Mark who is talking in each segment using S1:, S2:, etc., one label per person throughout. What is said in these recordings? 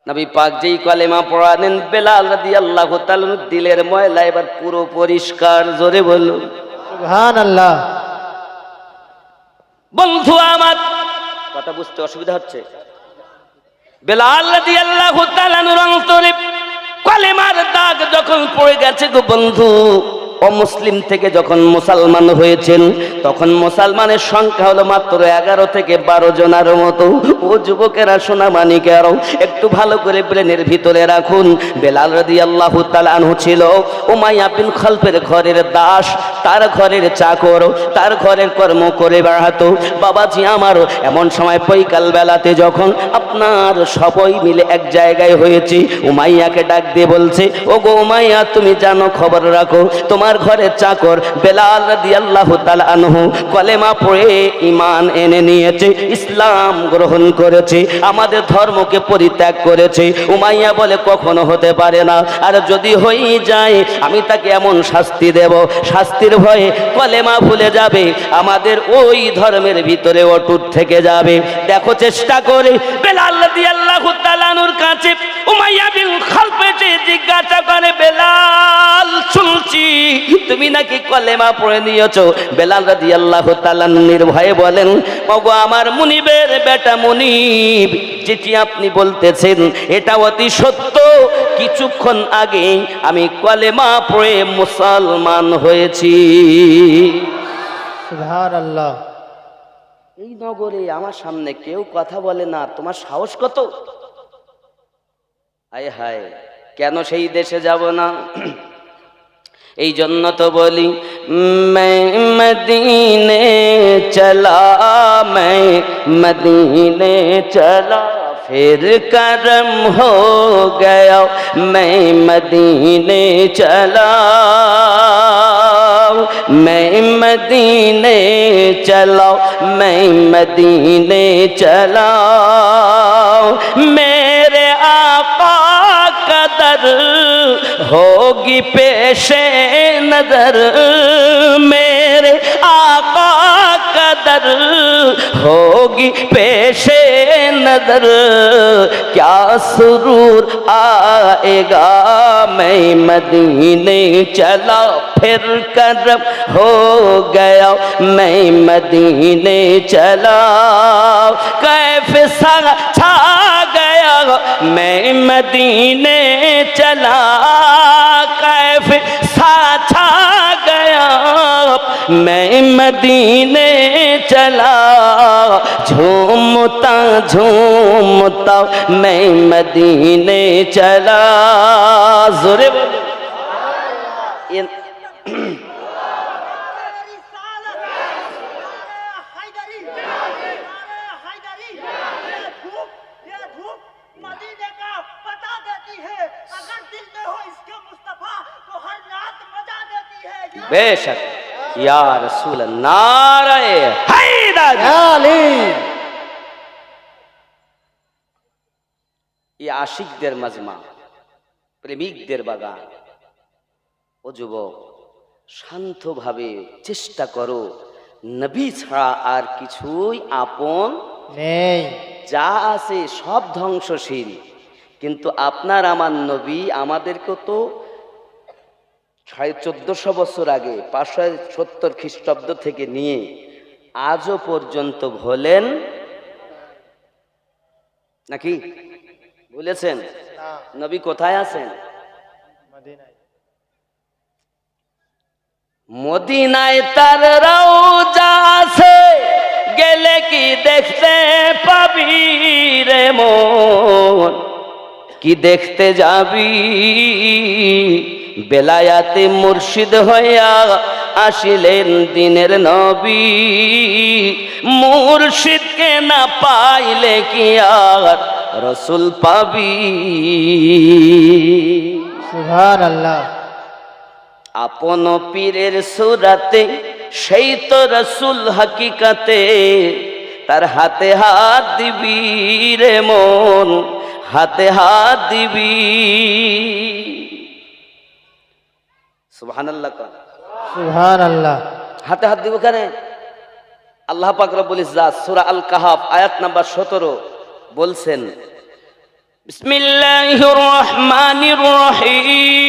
S1: নবী পাক যেই কলেমা পড়ালেন, বেলাল রাদিয়াল্লাহু তাআলা দিলের ময়লা এবার পুরো পরিষ্কার। জোরে বলুন
S2: সুবহানাল্লাহ।
S1: বন্ধু আমার, কথা বুঝতে অসুবিধা হচ্ছে? বেলাল রাদিয়াল্লাহু তাআলা অন্তরে কলেমার দাগ যখন পড়ে গেছে গো বন্ধু, অমুসলিম থেকে যখন মুসলমান হয়েছেন তখন মুসলমানের সংখ্যা হলো মাত্র 11 থেকে 12 জনের মতো। ও যুবকেরা, সোনা মানিকেরাও, একটু ভালো করে ব্রেনের ভিতরে রাখুন। বেলাল রাদিয়াল্লাহু তাআলা আনহু ছিল উমাইয়া বিন খালফের ঘরের দাস, তার ঘরের চাকর, তার ঘরের কর্ম করে বেড়াতো। বাবাজি আমার, এমন সময় বৈকাল বেলাতে যখন আপনার সবাই মিলে এক জায়গায় হয়েছে, উমাইয়াকে ডাক দিয়ে বলছে, ও গো উমাইয়া, তুমি জানো, খবর রাখো, তোমার ঘরের চাকর বেলাল রাদিয়াল্লাহু তাআলা আনহু কলেমা পড়ে ঈমান এনে নিয়েছে, ইসলাম গ্রহণ করেছে, আমাদের ধর্মকে পরিত্যাগ করেছে। উমাইয়া বলে, কখনো হতে পারে না, আর যদি হয়ে যায় আমি তাকে এমন শাস্তি দেব, শাস্তির ভয়ে কলেমা ভুলে যাবে, আমাদের ওই ধর্মের ভিতরে অটুট থেকে যাবে। দেখো চেষ্টা করে বেলাল রাদিয়াল্লাহু তাআলা আনহুর কাছে উমাইয়া বিন খালফ এসে জিজ্ঞাসা করে, বেলাল, শুনছি তুমি নাকি কলেমা পড়ে নিয়েছো। বেলাল রাদিয়াল্লাহু তাআলা নির্ভয়ে বলেন, ওগো আমার মুনিবের বেটা মুনিব, যেটি আপনি বলতেছেন এটা অতি সত্য। কিছুক্ষণ আগে আমি কলেমা পড়ে মুসলমান হয়েছি।
S2: সুবহানাল্লাহ।
S1: এই নগরে আমার সামনে কেউ কথা বলে না, তোমার সাহস কত? আয় হায়, কেন সেই দেশে যাব না? এই জন্য তো বলি, मैं मदीने चला, मैं मदीने चला, फिर करम हो गया, मैं मदीने चला, मैं मदीने चला, मैं मदीने चला, मेरे आका कदर होगी पेशे नजर, मेरे आका कदर होगी पेशे नजर, क्या सुरूर आएगा, मैं मदीने चला, फिर करम हो गया, मैं मदीने चला, कैफ सा छा गया, मैं मदीने चला, कैफ सा छा गया, मैं मदीने चला, झूमता झूमता मैं मदीने चला। जोरे बोलो। बेशक या रसूल नारे हैदर
S2: আলী।
S1: এই আশিকদের মাজমা, প্রেমিকদের বাগান। ও যুবক, শান্তভাবে চেষ্টা করো, নবী ছাড়া আর কিছুই আপন
S2: নেই,
S1: যা আছে সব ধ্বংসশীল। কিন্তু আপনার আমার নবী আমাদেরকে তো 1450 বছর আগে 570 খ্রিস্টাব্দ থেকে নিয়ে আজও পর্যন্ত ভোলেন নাকি? ভুলেছেন? নবী কোথায় আছেন?
S2: মদিনায়।
S1: মদিনায় তার রওজা আছে, গেলে কি দেখতে পাবি রে মন, কি দেখতে যাবি? বেলায়াতে মুর্শিদ হইয়া আসিলেন দিনের নবী, মুর্শিদকে না পাইলে কি আর রসুল পাবি?
S2: সুবহানাল্লাহ।
S1: আপন পীরের সুরাতে সেই তো রসুল হাকিকাতে, তার হাতে হাত দিবি রে মন, হাতে হাত দিবি। সুবহানাল্লাহ।
S2: সুবহানাল্লাহ।
S1: হাতে হাত দিব কেন? আল্লাহ পাক রব্বুল ইজ্জাত সূরা আল কাহাফ আয়াত নাম্বার 17 বলছেন, বিসমিল্লাহির রহমানির রহিম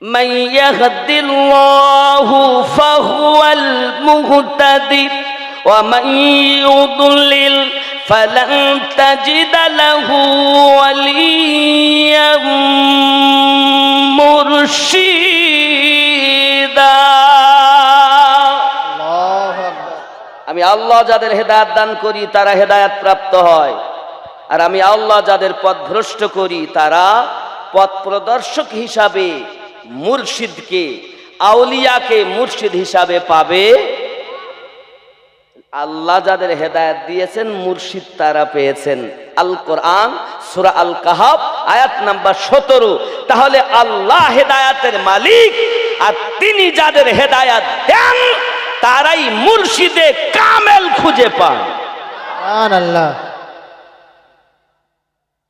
S1: মান ইয়াহদিল্লাহু ফাহুয়াল মুহতাদি ওয়া মান ইউদ্লিল ফালান তাজিদা লাহু ওয়ালিয়্যাম মুরশিদা।
S2: আল্লাহু আকবার।
S1: আমি আল্লাহ যাদের হেদায়েত দান করি তারা হেদায়েত প্রাপ্ত হয়, আর আমি আল্লাহ যাদের পথভ্রষ্ট করি তারা পথ প্রদর্শক হিসাবে মুর্শিদকে, আউলিয়াকে মুর্শিদ হিসাবে পাবে। আল্লাহ যাদের হেদায়েত দিয়েছেন মুর্শিদ তারা পেয়েছেন। আল কোরআন সূরা আল কাহাফ আয়াত নাম্বার 17। তাহলে আল্লাহ হেদায়েতের মালিক, আর তিনি যাদের হেদায়েত দেন তারাই মুর্শিদে কামেল খুঁজে পান।
S2: সুবহানাল্লাহ।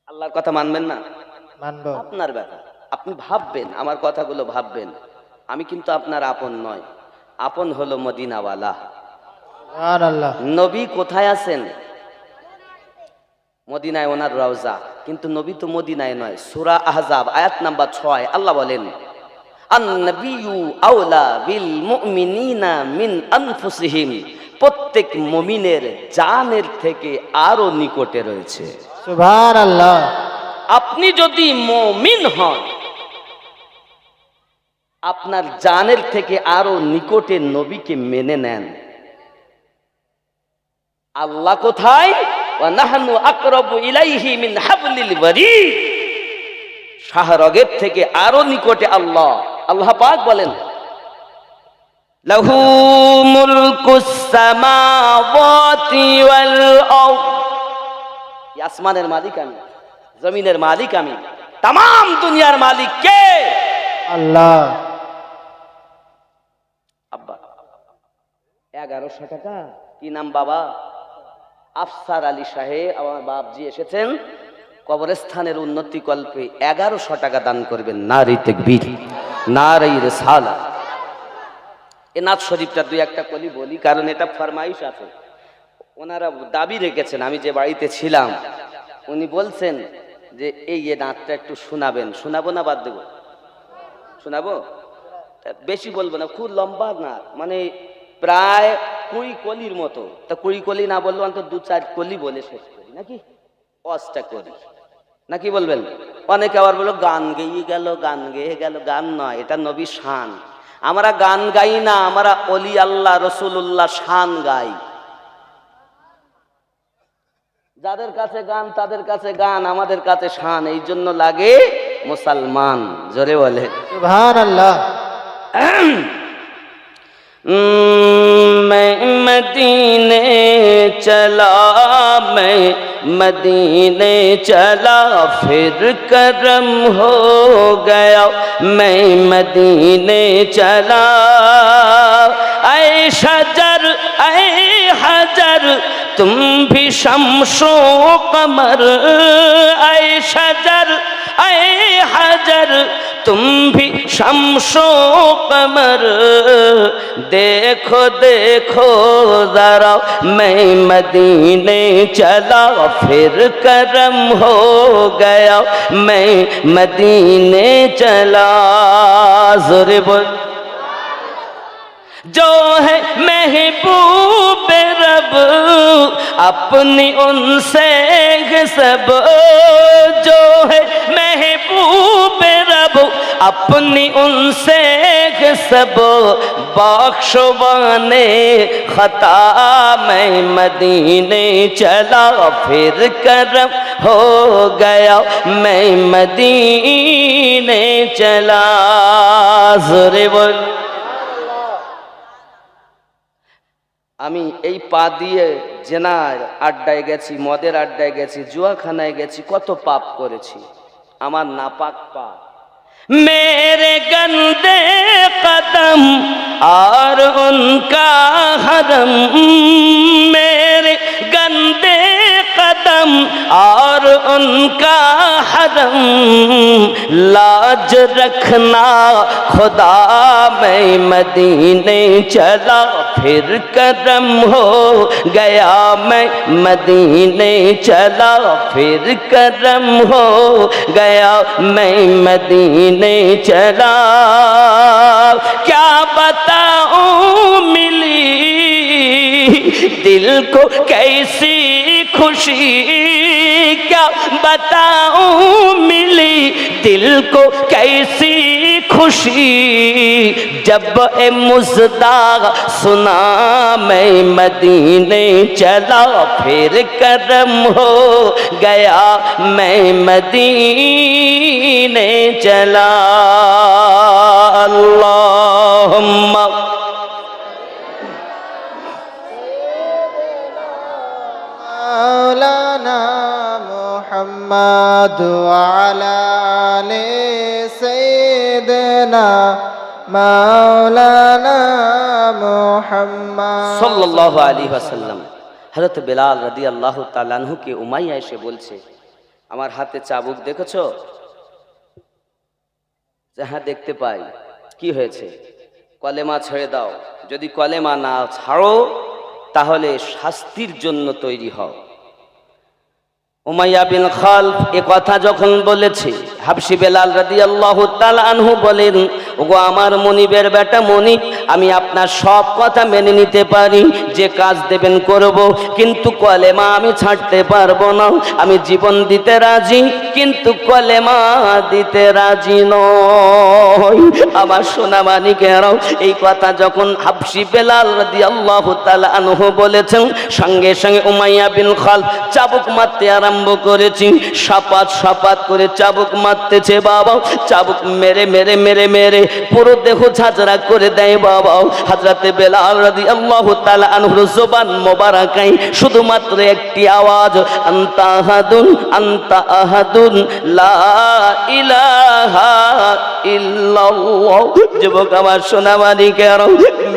S1: আল্লাহর কথা মানবেন না?
S2: মানব।
S1: আপনার ব্যাপার, আপনি ভাববেন, আমার কথাগুলো ভাববেন। আমি কিন্তু আপনার আপন নয়, আপন হলো মদিনাওয়ালা।
S2: সুবহানাল্লাহ।
S1: নবী কোথায় আছেন? মদিনায়, ওনার রওজা। কিন্তু নবী তো মদিনায় নয়। সূরা আহজাব আয়াত নাম্বার 6 আল্লাহ বলেন, আন-নাবিয়্যু আওলা বিল মুমিনিনা মিন আনফুসিহিম। প্রত্যেক মুমিনের জানের থেকে আরো নিকটে রয়েছে।
S2: সুবহানাল্লাহ।
S1: আপনি যদি মুমিন হন, আপনার জানের থেকে আরো নিকটে নবীকে মেনে নেন। আল্লাহ কোথায়? ওয়া নাহনু আকরাবু ইলাইহি মিন হাবলিল ওয়ারিদ। শাহরগের থেকে আরো নিকটে আল্লাহ। আল্লাহ পাক বলেন, লাহু মুলকুস সামাওয়াতি ওয়াল আরদ। আসমানের মালিক আমি, জমিনের মালিক আমি, তামাম দুনিয়ার মালিক কে?
S2: আল্লাহ।
S1: আব্বা 1100 টাকা। কি নাম বাবা? আফসার আলী সাহেব, আমার বাপজি এসেছেন কবরস্থানের উন্নতি কল্পে 1100 টাকা দান করবেন। নারী তাকবীর, নারী রিসালাত। এ নাথ শরীফটা দুই একটা কলি বলি, কারণ এটা ফরমাইশ আছে। ওনারা দাবি রেখেছেন, আমি যে বাড়িতে ছিলাম উনি বলছেন যে এই নাথটা একটু শোনাবেন। শোনাবো না বাদ দেবো? শোনাবো, বেশি বলবো না, খুব লম্বা না, মানে প্রায় 20 কলির মতো। তা 20 কলি না বলবো, অন্তত 2-4 কলি বলে শেষ করি নাকি, অষ্টা করি নাকি বলবেন? অনেকে আবার বললো গান গেয়ে গেল, গান গেয়ে গেল। গান নয়, এটা নবীর শান। আমরা গান গাই না, আমরা অলি আল্লাহ রসুল্লাহ শান গাই। যাদের কাছে গান তাদের কাছে গান, আমাদের কাছে শান। এই জন্য লাগে মুসলমান। জোরে বলে
S2: সুবহানাল্লাহ।
S1: मैं मदीने चला, मैं मदीने चला, फिर करम हो गया। मैं मदीने चला, ऐ शजर ऐ हजर तुम भी शम्सो कमर, ऐ शजर ऐ हजर तुम भी शम्सो कमर, देखो देखो जरा मैं मदीने चला, फिर करम हो गया। मैं मदीने चला। ज़ोरे बोल। जो है महबूब रब अपनी उनसे सब, जो है महबूब रब अपनी उनसे सब, बख्शवाने खता मैं मदीने चला, फिर करम हो गया। मैं मदीने चला। ज़ोरे बोल। আমি এই পা দিয়ে জেনার আড্ডায় গেছি, মদের আড্ডায় গেছি, জুয়াখানায় গেছি, কত পাপ করেছি। আমার নাপাক পা, मेरे गंदे कदम और उनका हरम, मेरे गंदे कदम कदम और उनका हरम, लाज रखना खुदा मैं मदीने चला फिर करम हो गया, मैं मदीने चला फिर करम हो गया, मैं मदीने चला। क्या बताऊं मिली दिल को कैसी खुशी, क्या बताऊं मिली दिल को कैसी खुशी, जब ए मुजदा सुना मैं मदीने चला फिर करम हो गया, मैं मदीने चला। अल्लाहुम्मा
S2: मौलाना मुहम्मद वाला आले सैयदना मौलाना मुहम्मद
S1: सल्लल्लाहु अलैहि वसल्लम। हजरत बिलाल রাদিয়াল্লাহু তাআলা আনহু কে উমাইয়া এসে বলছে, আমার হাতে চাবুক দেখেছো? হ্যাঁ দেখতে পাই। কি হয়েছে? কলেমা ছেড়ে দাও, যদি কলেমা না ছাড়ো তাহলে শাস্তির জন্য তৈরি হও। উমাইয়া বিন খালফ এ কথা যখন বলেছে, হাবশি বেলাল রাদিয়াল্লাহু তাআলা আনহু বলেন, ওগো আমার মনিবের বেটা মনিব, আমি আপনার সব কথা মেনে নিতে পারি, যে কাজ দেবেন করব, কিন্তু কলেমা আমি ছাড়তে পারবো না। আমি জীবন দিতে রাজি, কিন্তু কলেমা দিতে রাজি নই। আমার সোনা মানিকেরাও, এই কথা যখন হাবশি বেলাল রাদিয়াল্লাহু তাআলা আনহু বলেছেন, সঙ্গে সঙ্গে উমাইয়া বিন খালফ চাবুক মারতে আরম্ভ করেছি। সাপাত সাপাত করে চাবুক মারতেছে বাবা। চাবুক মেরে মেরে মেরে মেরে পুরো দেহ ঝাঁঝরা করে দেয় বাবা। হযরতে বেলাল রাদিয়াল্লাহু তাআলা আনহুর জবান মোবারকায় শুধুমাত্র একটি আওয়াজ, আনতা আহাদুন আনতা আহাদুন লা ইলাহা ইল্লাল্লাহ। যুবক আমার সোনা মানিকেরা,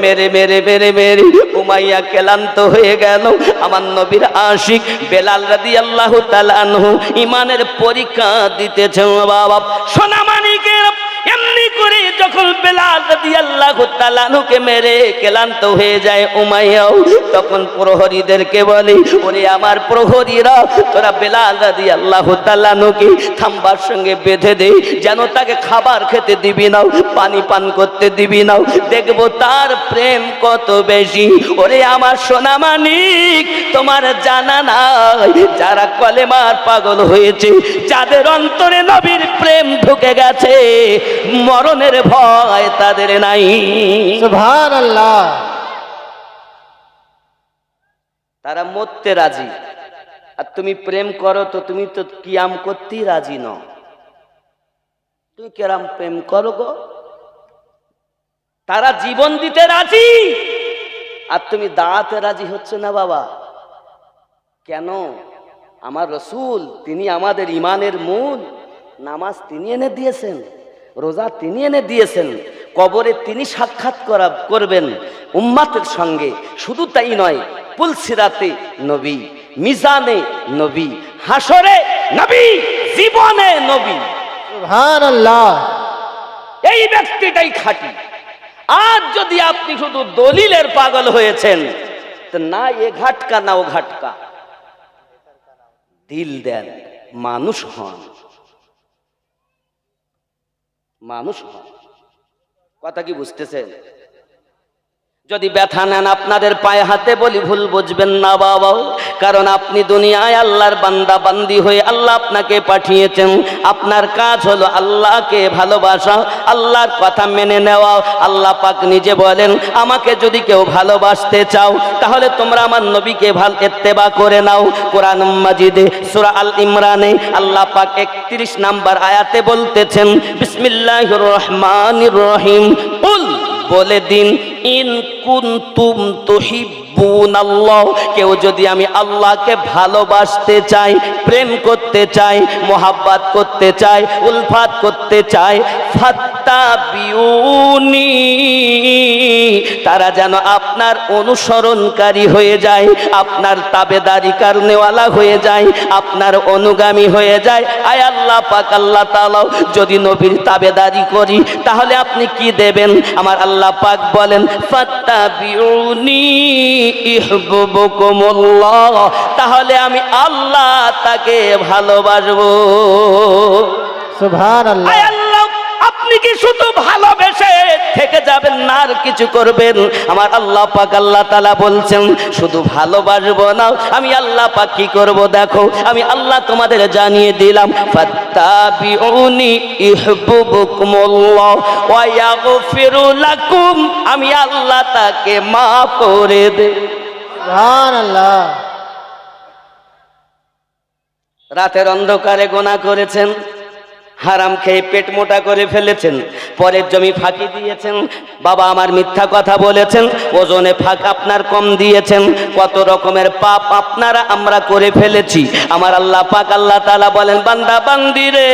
S1: মেরে মেরে মেরে মেরে উমাইয়া ক্লান্ত হয়ে গেল। আমার নবীর আশিক বেলাল রাদিয়াল্লাহু তাআলা আনহু ঈমানের পরীক্ষা দিতেছেন বাবা। সোনা মানিকেরা, এমনি করে যখন বেলাল রাদিয়াল্লাহু তাআলা আনহুকে মেরে ক্লান্ত হয়ে যায় উমাইয়া, তখন প্রহরীদেরকে বলে, ওরে আমার প্রহরীরা, তোরা বেলাল রাদিয়াল্লাহু তাআলা আনহুকে থাম্বার সঙ্গে বেঁধে দে, যেন তাকে খাবার খেতে দিবি না, পানি পান করতে দিবি না, দেখবো তার প্রেম কত বেশি। ওরে আমার সোনা মানিক, তোমার জানা নাই, যারা কলেমার পাগল হয়েছে, যাদের অন্তরে নবীর প্রেম ঢুকে গেছে, মরণের ভয় তাদের নাই।
S2: সুবহানাল্লাহ।
S1: তারা মরতে রাজি, আর তুমি প্রেম করো তো তুমি তো কিয়াম করতেই রাজি নও। তুমি কেরাম প্রেম করো গো? তারা জীবন দিতে রাজি, আর তুমি দাঁড়াতে রাজি হচ্ছে না বাবা। কেন? আমার রসুল, তিনি আমাদের ইমানের মূল। নামাজ তিনি এনে দিয়েছেন, রোজা তিনি এনে দিয়েছেন, কবরে তিনি সাক্ষাৎ করবেন উম্মাতের সঙ্গে। শুধু তাই নয়, পুলসিরাতে নবী, মিজানে নবী, হাসরে নবী, জীবনে নবী।
S2: সুবহানাল্লাহ।
S1: এই ব্যক্তিটাই খাঁটি। আজ যদি আপনি শুধু দলিলের পাগল হয়েছেন, তো না এ ঘাটকা না ও ঘাটকা, দিল দেন, মানুষ হন, মানুষ হন। কথা কি বুঝতেছেন? যদি ব্যথা নেন আপনাদের পায়ে হাতে বলি, ভুল বুঝবেন না বাবা, কারণ আপনি দুনিয়ায় আল্লাহর বান্দা বান্দি হয়ে আল্লাহ আপনাকে পাঠিয়েছেন। আপনার কাজ হলো আল্লাহকে ভালোবাসা, আল্লাহর কথা মেনে নেওয়া। আল্লাহ পাক নিজে বলেন, আমাকে যদি কেউ ভালোবাসতে চাও, তাহলে তোমরা আমার নবীকে ইত্তেবা করে নাও। কোরআন মাজিদে সূরা আল ইমরানে আল্লাহ পাক 31 নম্বর আয়াতে বলতেছেন, বিসমিল্লাহির রহমানির রহিম, কুল, বলে দিন, ইন কুনতুম তুহিব্বুনাল্লাহ, কেউ যদি আমি আল্লাহকে ভালোবাসতে চাই, প্রেম করতে চাই, মোহাব্বত করতে চাই, উলফাত করতে চাই, ফাত্তাবিউনি, তারা যেন আপনার অনুসরণকারী হয়ে যায়, আপনার তাবেদারি কারণেওয়ালা হয়ে যায়, আপনার অনুগামী হয়ে যায়। আয় আল্লাহ পাক, আল্লাহ তাআলা যদি নবীর তাবেদারি করি তাহলে আপনি কি দেবেন? আমার আল্লাহ পাক বলেন ফাত্তাবিউনি ইহবুবকুমুল্লাহ, তাহলে আমি আল্লাহ তাকে ভালোবাসবো।
S2: সুবহানাল্লাহ।
S1: আয় আল্লাহ, আপনি কি শুধু ভালোবেসে থেকে যাবেন না আর কিছু করবেন? আমার আল্লাহ পাক আল্লাহ তাআলা বলছেন শুধু ভালোবাসবো না, আমি আল্লাহ পাক কি করব দেখো, আমি আল্লাহ তোমাদের জানিয়ে দিলাম ফাত্তাবিউনি ইহবুবকুমুল্লাহ ওয়া ইয়াগফিরু লাকুম, আমি আল্লাহ তাকে মাফ করে দেব।
S2: সুবহানাল্লাহ।
S1: রাতের অন্ধকারে গুনাহ করেছেন, হারাম খেয়ে পেট মোটা করে ফেলেছেন, পরের জমি ফাঁকি দিয়েছেন, বাবা আমার মিথ্যা কথা বলেছেন, ওজনে ফাঁক আপনার কম দিয়েছেন, কত রকমের পাপ আপনারা আমরা করে ফেলেছি। আমার আল্লাহ পাক আল্লাহ তাআলা বলেন বান্দা বান্দি রে,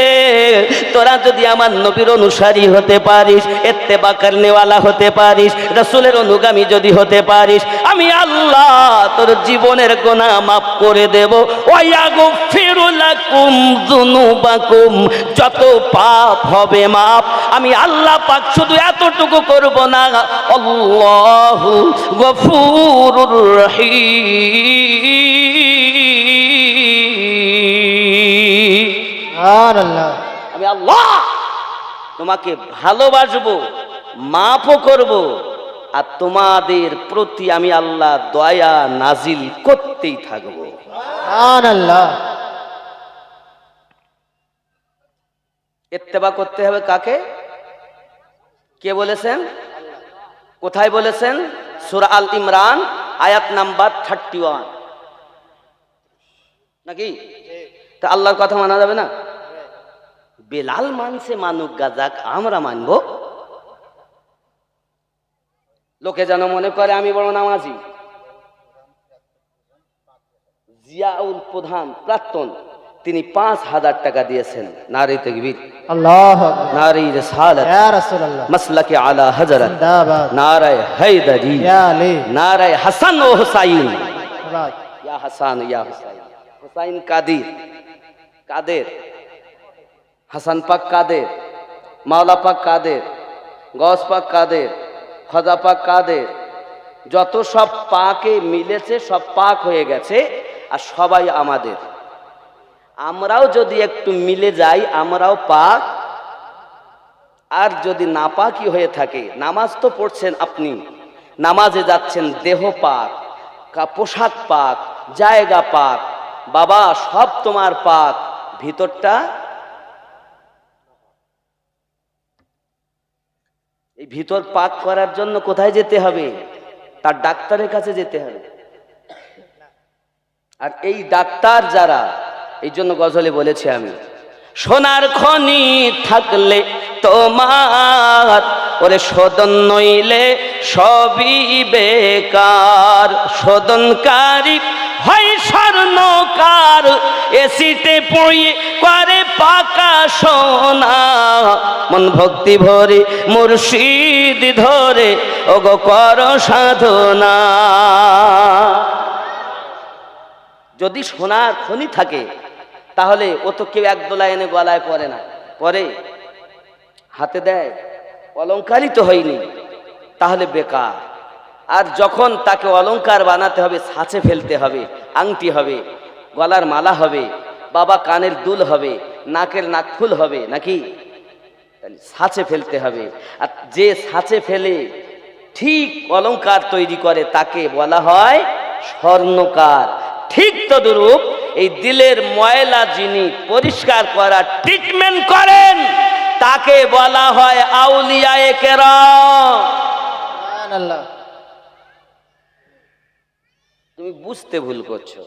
S1: তোরা যদি আমার নবীর অনুসারী হতে পারিস, ইত্তেবা করনেওয়ালা হতে পারিস, রাসূলের অনুগামী যদি হতে পারিস, আমি আল্লাহ তোর জীবনের গুনাহ মাফ করে দেব। ওয়া ইয়াগফিরু লাকুম যুনুবাকুম, যত পাপ হবে মাপ, আমি আল্লাহ পাক শুধু এতটুকু করব না, আল্লাহু গফুরুর রহিম,
S2: সুবহানাল্লাহ।
S1: আমি আল্লাহ তোমাকে ভালোবাসবো, মাফও করব, আর তোমাদের প্রতি আমি আল্লাহ দয়া নাজিল করতেই থাকবো।
S2: সুবহানাল্লাহ।
S1: ইত্তেবা করতে হবে কাকে? কে বলেছেন? কোথায় বলেছেন? সূরা আল ইমরান আয়াত নাম্বার 31 নাকি? তা আল্লাহর কথা মানা যাবে না? বেলাল মানছে, মানুক গাজাক, আমরা মানবো? লোকে যেন মনে করে আমি বড় নামাজি। জিয়াউল প্রধান প্রাক্তন, তিনি 5,000 টাকা দিয়েছেন। নারে তাকবীর,
S2: আল্লাহু আকবার।
S1: নারে রিসালাত,
S2: ইয়া রাসূলুল্লাহ,
S1: মাসলাকে আলা হযরত,
S2: জিন্দাবাদ,
S1: নারে হায়দারি,
S2: ইয়া আলী,
S1: নারে হাসান ও হুসাইন,
S2: জিন্দাবাদ।
S1: ইয়া হাসান ইয়া হুসাইন। হুসাইন কাদের, কাদের, হাসান পাক কাদের, মাওলা পাক কাদের, গস পাক কাদের, খজা পাক কাদের, যত সব পাকে মিলেছে সব পাক হয়ে গেছে, আর সবাই আমাদের। আমরাও যদি একটু মিলে যাই আমরাও পাক। আর যদি নাপাকি হয়ে থাকে, নামাজ তো পড়ছেন আপনি, নামাজে যাচ্ছেন, দেহ পাক, পোশাক পাক, জায়গা পাক, বাবা সব তোমার পাক, ভিতরটা এই ভিতর পাক করার জন্য কোথায় যেতে হবে? তার ডাক্তারের কাছে যেতে হবে। আর এই ডাক্তার যারা, এই জন্য গজলে বলেছি আমি, সোনার খনি থাকলে তোমার, ওরে শোধন নইলে সবই বেকার, শোধনকারী হয় স্বর্ণকার, এসিতে পড়িয়ে করে পাকা সোনা, মন ভক্তি ভরে মুর্শিদ ধরে ওগো কর সাধনা। যদি সোনার খনি থাকে তাহলে ও তো কেউ একদোলা এনে গলায় পরে না, পরে হাতে দেয়, অলংকারিত হয়নি, তাহলে বেকার। আর যখন তাকে অলংকার বানাতে হবে, ছাঁচে ফেলতে হবে, আংটি হবে, গলার মালা হবে, বাবা কানের দুল হবে, নাকের নাকফুল হবে, নাকি? ছাঁচে ফেলতে হবে। আর যে ছাঁচে ফেলে ঠিক অলংকার তৈরি করে তাকে বলা হয় স্বর্ণকার। ঠিক তদ্রূপ এই দিলের ময়লা যিনি পরিষ্কার করার ট্রিটমেন্ট করেন তাকে বলা হয় আউলিয়ায়ে কেরাম।
S2: সুবহানাল্লাহ।
S1: তুমি বুঝতে ভুল করছো।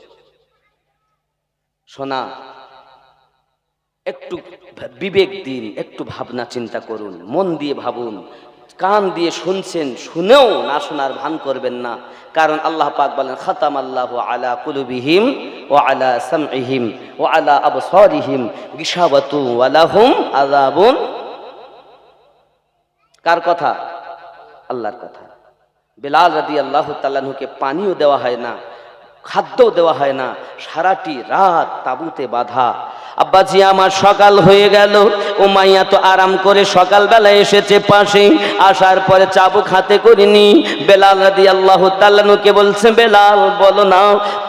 S1: শোনা, একটু বিবেক দিন, একটু ভাবনা চিন্তা করুন, মন দিয়ে ভাবুন। কান দিয়ে শুনছেন, শুনেও না শোনার ভান করবেন না। কারণ আল্লাহ পাক বলেন খাতামাল্লাহু আলা কুলুবিহিম ওয়া আলা সামইহিম ওয়া আলা আবসারিহিম গিশাওয়াতু ওয়া লাহুম আযাবুন কার কথা? আল্লাহর কথা। বেলাল রাদিয়াল্লাহু তাআলা আনহুকে পানিও দেওয়া হয় না, খাদ্যও দেওয়া হয় না, সারাটি রাত তাঁবুতে বাঁধা। আব্বাজি আমার সকাল হয়ে গেল, উমাইয়া তো আরাম করে সকালবেলা এসেছে পাশে, আসার পরে চাবুক হাতে করিনি। বেলাল রাদিয়াল্লাহু তাআলা আনহুকে বলছে, বেলাল বলো না,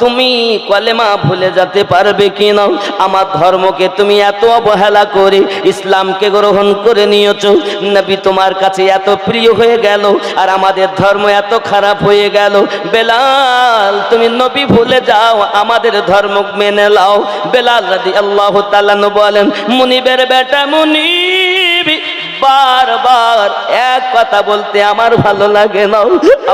S1: তুমি কলেমা ভুলে যেতে পারবে কি না? আমার ধর্মকে তুমি এত অবহেলা করে ইসলামকে গ্রহণ করে নিয়েছো, নবী তোমার কাছে এত প্রিয় হয়ে গেল, আর আমাদের ধর্ম এত খারাপ হয়ে গেল। বেলাল তুমি নবী ভুলে যাও, আমাদের ধর্ম মেনে নাও। বেলাল রাদিয়াল্লাহু তাআলা বলেন, মুনিবের বেটা মুনিব, বারবার এক কথা বলতে আমার ভালো লাগে না।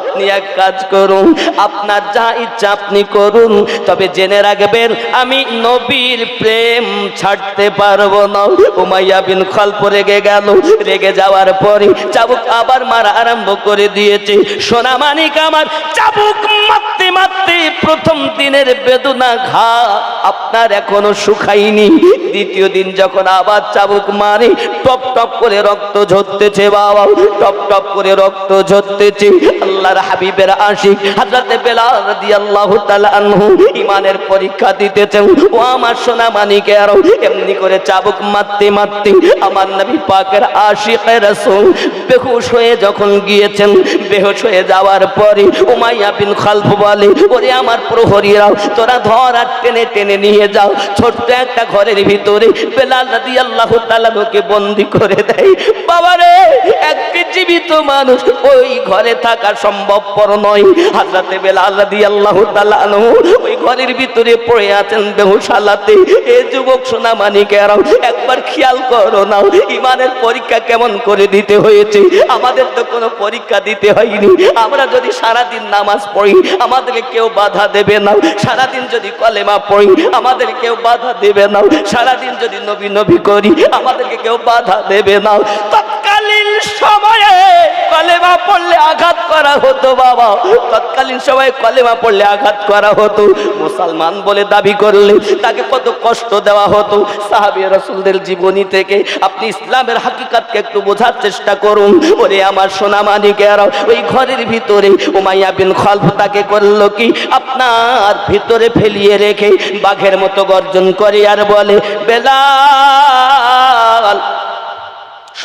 S1: আপনি এক কাজ করুন, আপনার যা ইচ্ছা আপনি করুন, তবে জেনে রাখবেন আমি নবীর প্রেম ছাড়তে পারবো না। উমাইয়া বিন খালফ রেগে গেল, রেগে যাওয়ার পরে চাবুক আবার মারা আরম্ভ করে দিয়েছে। সোনা মানিক আমার, চাবুক মারতে মারতে প্রথম দিনের বেদনা ঘা আপনার এখনো শুকায়নি। দ্বিতীয় দিন যখন আবার চাবুক মারে, টপ টপ করে রক্ত ঝরতেছে বাবা, টপ টপ করে রক্ত ঝরতেছে। আল্লাহর হাবিবের আশিক হযরত বেলাল রাদিয়াল্লাহু তাআলা আনহু ঈমানের পরীক্ষা দিতেছেন। ও আমার সোনা মানিকেরা, এমনি করে চাবুক মারতে মারতে আমার নবী পাকের আশিকে রাসূল বেহুশ হয়ে যখন গিয়েছেন, বেহুশ হয়ে যাওয়ার পরে উমাইয়া বিন খালফ বলে, ওরে আমার প্রহরীরা, তোরা ধর আর টেনে টেনে নিয়ে যাও ছোট্ট একটা ঘরের ভিতরে। বেলাল রাদিয়াল্লাহু তাআলা কে বন্দী করে দেয়। বাবারে, একটি জীবিত মানুষ ওই ঘরে থাকা সম্ভবপর নয়। হযরত বেলাল রাদিয়াল্লাহু তাআলা আনহু ওই ঘরের ভিতরে পড়ে আছেন বেহুশ হালাতে। এ যুবক সোনা মানিকেরা, একবার খেয়াল করো না, ঈমানের পরীক্ষা কেমন করে দিতে হয়েছে। আমাদের তো কোনো পরীক্ষা দিতে হয়নি। আমরা যদি সারাদিন নামাজ পড়ি, আমাদেরকে কেউ বাধা দেবে না। সারাদিন যদি কলেমা পড়ি, আমাদের কেউ বাধা দেবে না। সারাদিন যদি নবী নবী করি, আমাদেরকে কেউ বাধা দেবে না। তৎকালীন সময়ে কলেমা পড়লে আঘাত করা হতো বাবা, তৎকালীন সময়ে কলেমা পড়লে আঘাত করা হতো। মুসলমান বলে দাবি করলে তাকে কত কষ্ট দেওয়া হতো। সাহাবী রাসূলদের জীবনী থেকে আপনি ইসলামের হাকিকতকে একটু বোঝার চেষ্টা করুন। ওরে আমার সোনা মানিকেরা, ওই ঘরের ভিতরে উমাইয়া বিন খালফ তাকে করলো কি, আপনার ভিতরে ফেলিয়ে রেখে বাঘের মতো গর্জন করে আর বলে, বেলাল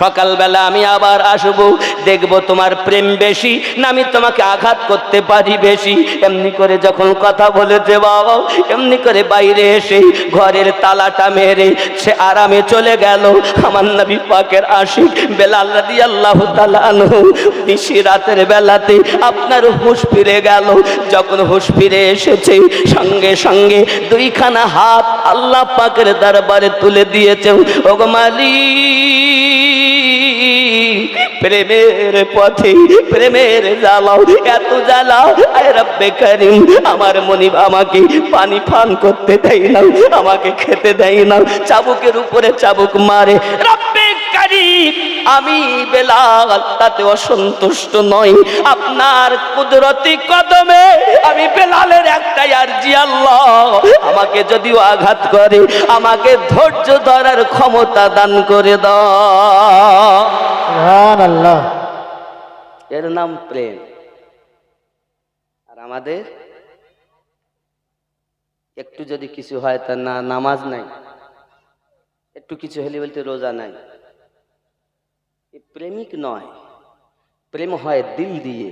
S1: সকালবেলা আমি আবার আসবো, দেখবো তোমার প্রেম বেশি না আমি তোমাকে আঘাত করতে পারি বেশি। এমনি করে যখন কথা বলেছে বাবা, এমনি করে বাইরে এসে ঘরের তালাটা মেরে সে আরামে চলে গেল। আমার নবী পাকের আশিক বেলাল রাদিয়াল্লাহু তাআলা আনহু নিশি রাতের বেলাতে আপনার হুঁশ ফিরে গেল। যখন হুঁশ ফিরে এসেছে, সঙ্গে সঙ্গে দুইখানা হাত আল্লাহ পাকের দরবারে তুলে দিয়েছে। ওগো মালিক, প্রেমের পথে প্রেমের জ্বালাও, এত জ্বালাও আয় রব্বে করিম, আমার মনিব আমাকে পানি পান করতে দেয় না, আমাকে খেতে দেয় না, চাবুকের উপরে চাবুক মারে। রব্বে করিম, আমি বেলাল তাতে অসন্তুষ্ট নই। আপনার কুদরতি কদমে আমি বেলালের একটাই আরজি, আল্লাহ আমাকে যদিও আঘাত করে, আমাকে ধৈর্য ধরার ক্ষমতা দান করে দাও।
S2: সুবহানাল্লাহ।
S1: এর নাম প্রেম। আর আমাদের একটু যদি কিছু হয় তা না নামাজ নাই, একটু কিছু হলে বলতে রোজা নাই। প্রেমিক নয়, প্রেম হয় দিল দিয়ে।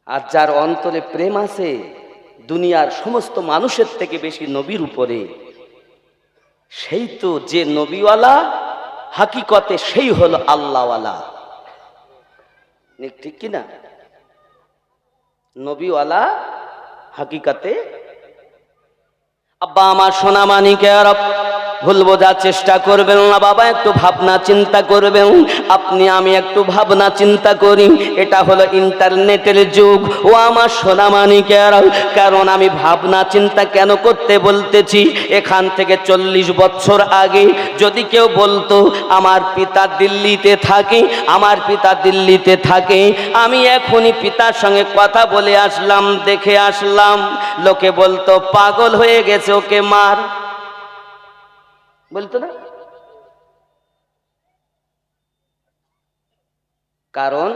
S1: আর যার অন্তরে প্রেম আছে, দুনিয়ার সমস্ত মানুষের থেকে বেশি নবীর উপরে, সেই তো যে নবীওয়ালা, হাকিকতে সেই হলো আল্লাহওয়ালা। ঠিক কিনা? নবীওয়ালা হাকিকতে। আব্বা আমার সোনা মানিকেরা, ভুল বোঝার চেষ্টা করবেন না বাবা, একটু ভাবনা চিন্তা করবেন। আপনি আমি একটু ভাবনা চিন্তা করি। এটা হলো ইন্টারনেটের যুগ ও আমার সোনা মানিকেরা। কারণ আমি ভাবনা চিন্তা কেন করতে বলতেছি, এখান থেকে 40 বছর আগে যদি কেউ বলতো আমার পিতা দিল্লিতে থাকে, আমার পিতা দিল্লিতে থাকে, আমি এখনই পিতার সঙ্গে কথা বলে আসলাম, দেখে আসলাম, লোকে বলতো পাগল হয়ে গেছে, ওকে মার, বলতো না? কারণ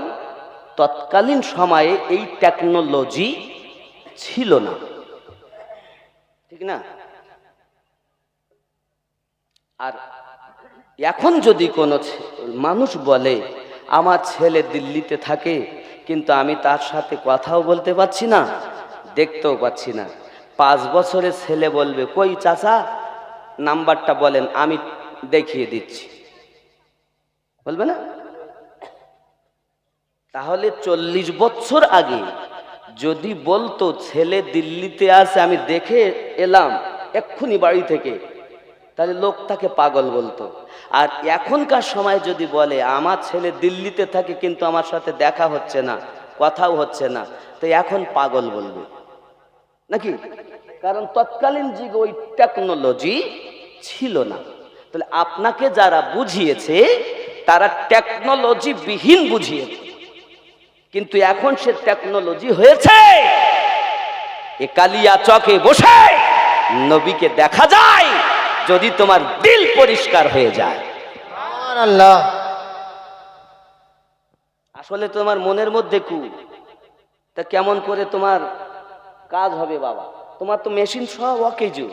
S1: তৎকালীন সময়ে এই টেকনোলজি ছিল না, ঠিক না? আর এখন যদি কোনো মানুষ বলে আমার ছেলে দিল্লিতে থাকে কিন্তু আমি তার সাথে কথাও বলতে পারছি না, দেখতেও পাচ্ছি না, 5 বছরের ছেলে বলবে কই চাচা নাম্বারটা বলেন আমি দেখিয়ে দিচ্ছি, বলবে না? তাহলে 40 বছর আগে যদি বলতো ছেলে দিল্লিতে আছে আমি দেখে এলাম এক্ষুনি বাড়ি থেকে, তাহলে লোক তাকে পাগল বলতো। আর এখনকার সময় যদি বলে আমার ছেলে দিল্লিতে থাকে কিন্তু আমার সাথে দেখা হচ্ছে না, কথাও হচ্ছে না, তো এখন পাগল বলবে নাকি? কারণ তৎকালীন যুগে ওই টেকনোলজি ছিল না। তাহলে আপনাকে যারা বুঝিয়েছে তারা টেকনোলজি বিহীন বুঝিয়েছে, কিন্তু এখন সে টেকনোলজি হয়েছে। এ কালিয়া চকে বসে নবীকে দেখা যায় যদি তোমার দিল পরিষ্কার হয়ে যায়।
S2: সুবহানাল্লাহ।
S1: আসলে তোমার মনের মধ্যে তা কেমন করে তোমার কাজ হবে বাবা? তোমার তো মেশিন সব অকেজু,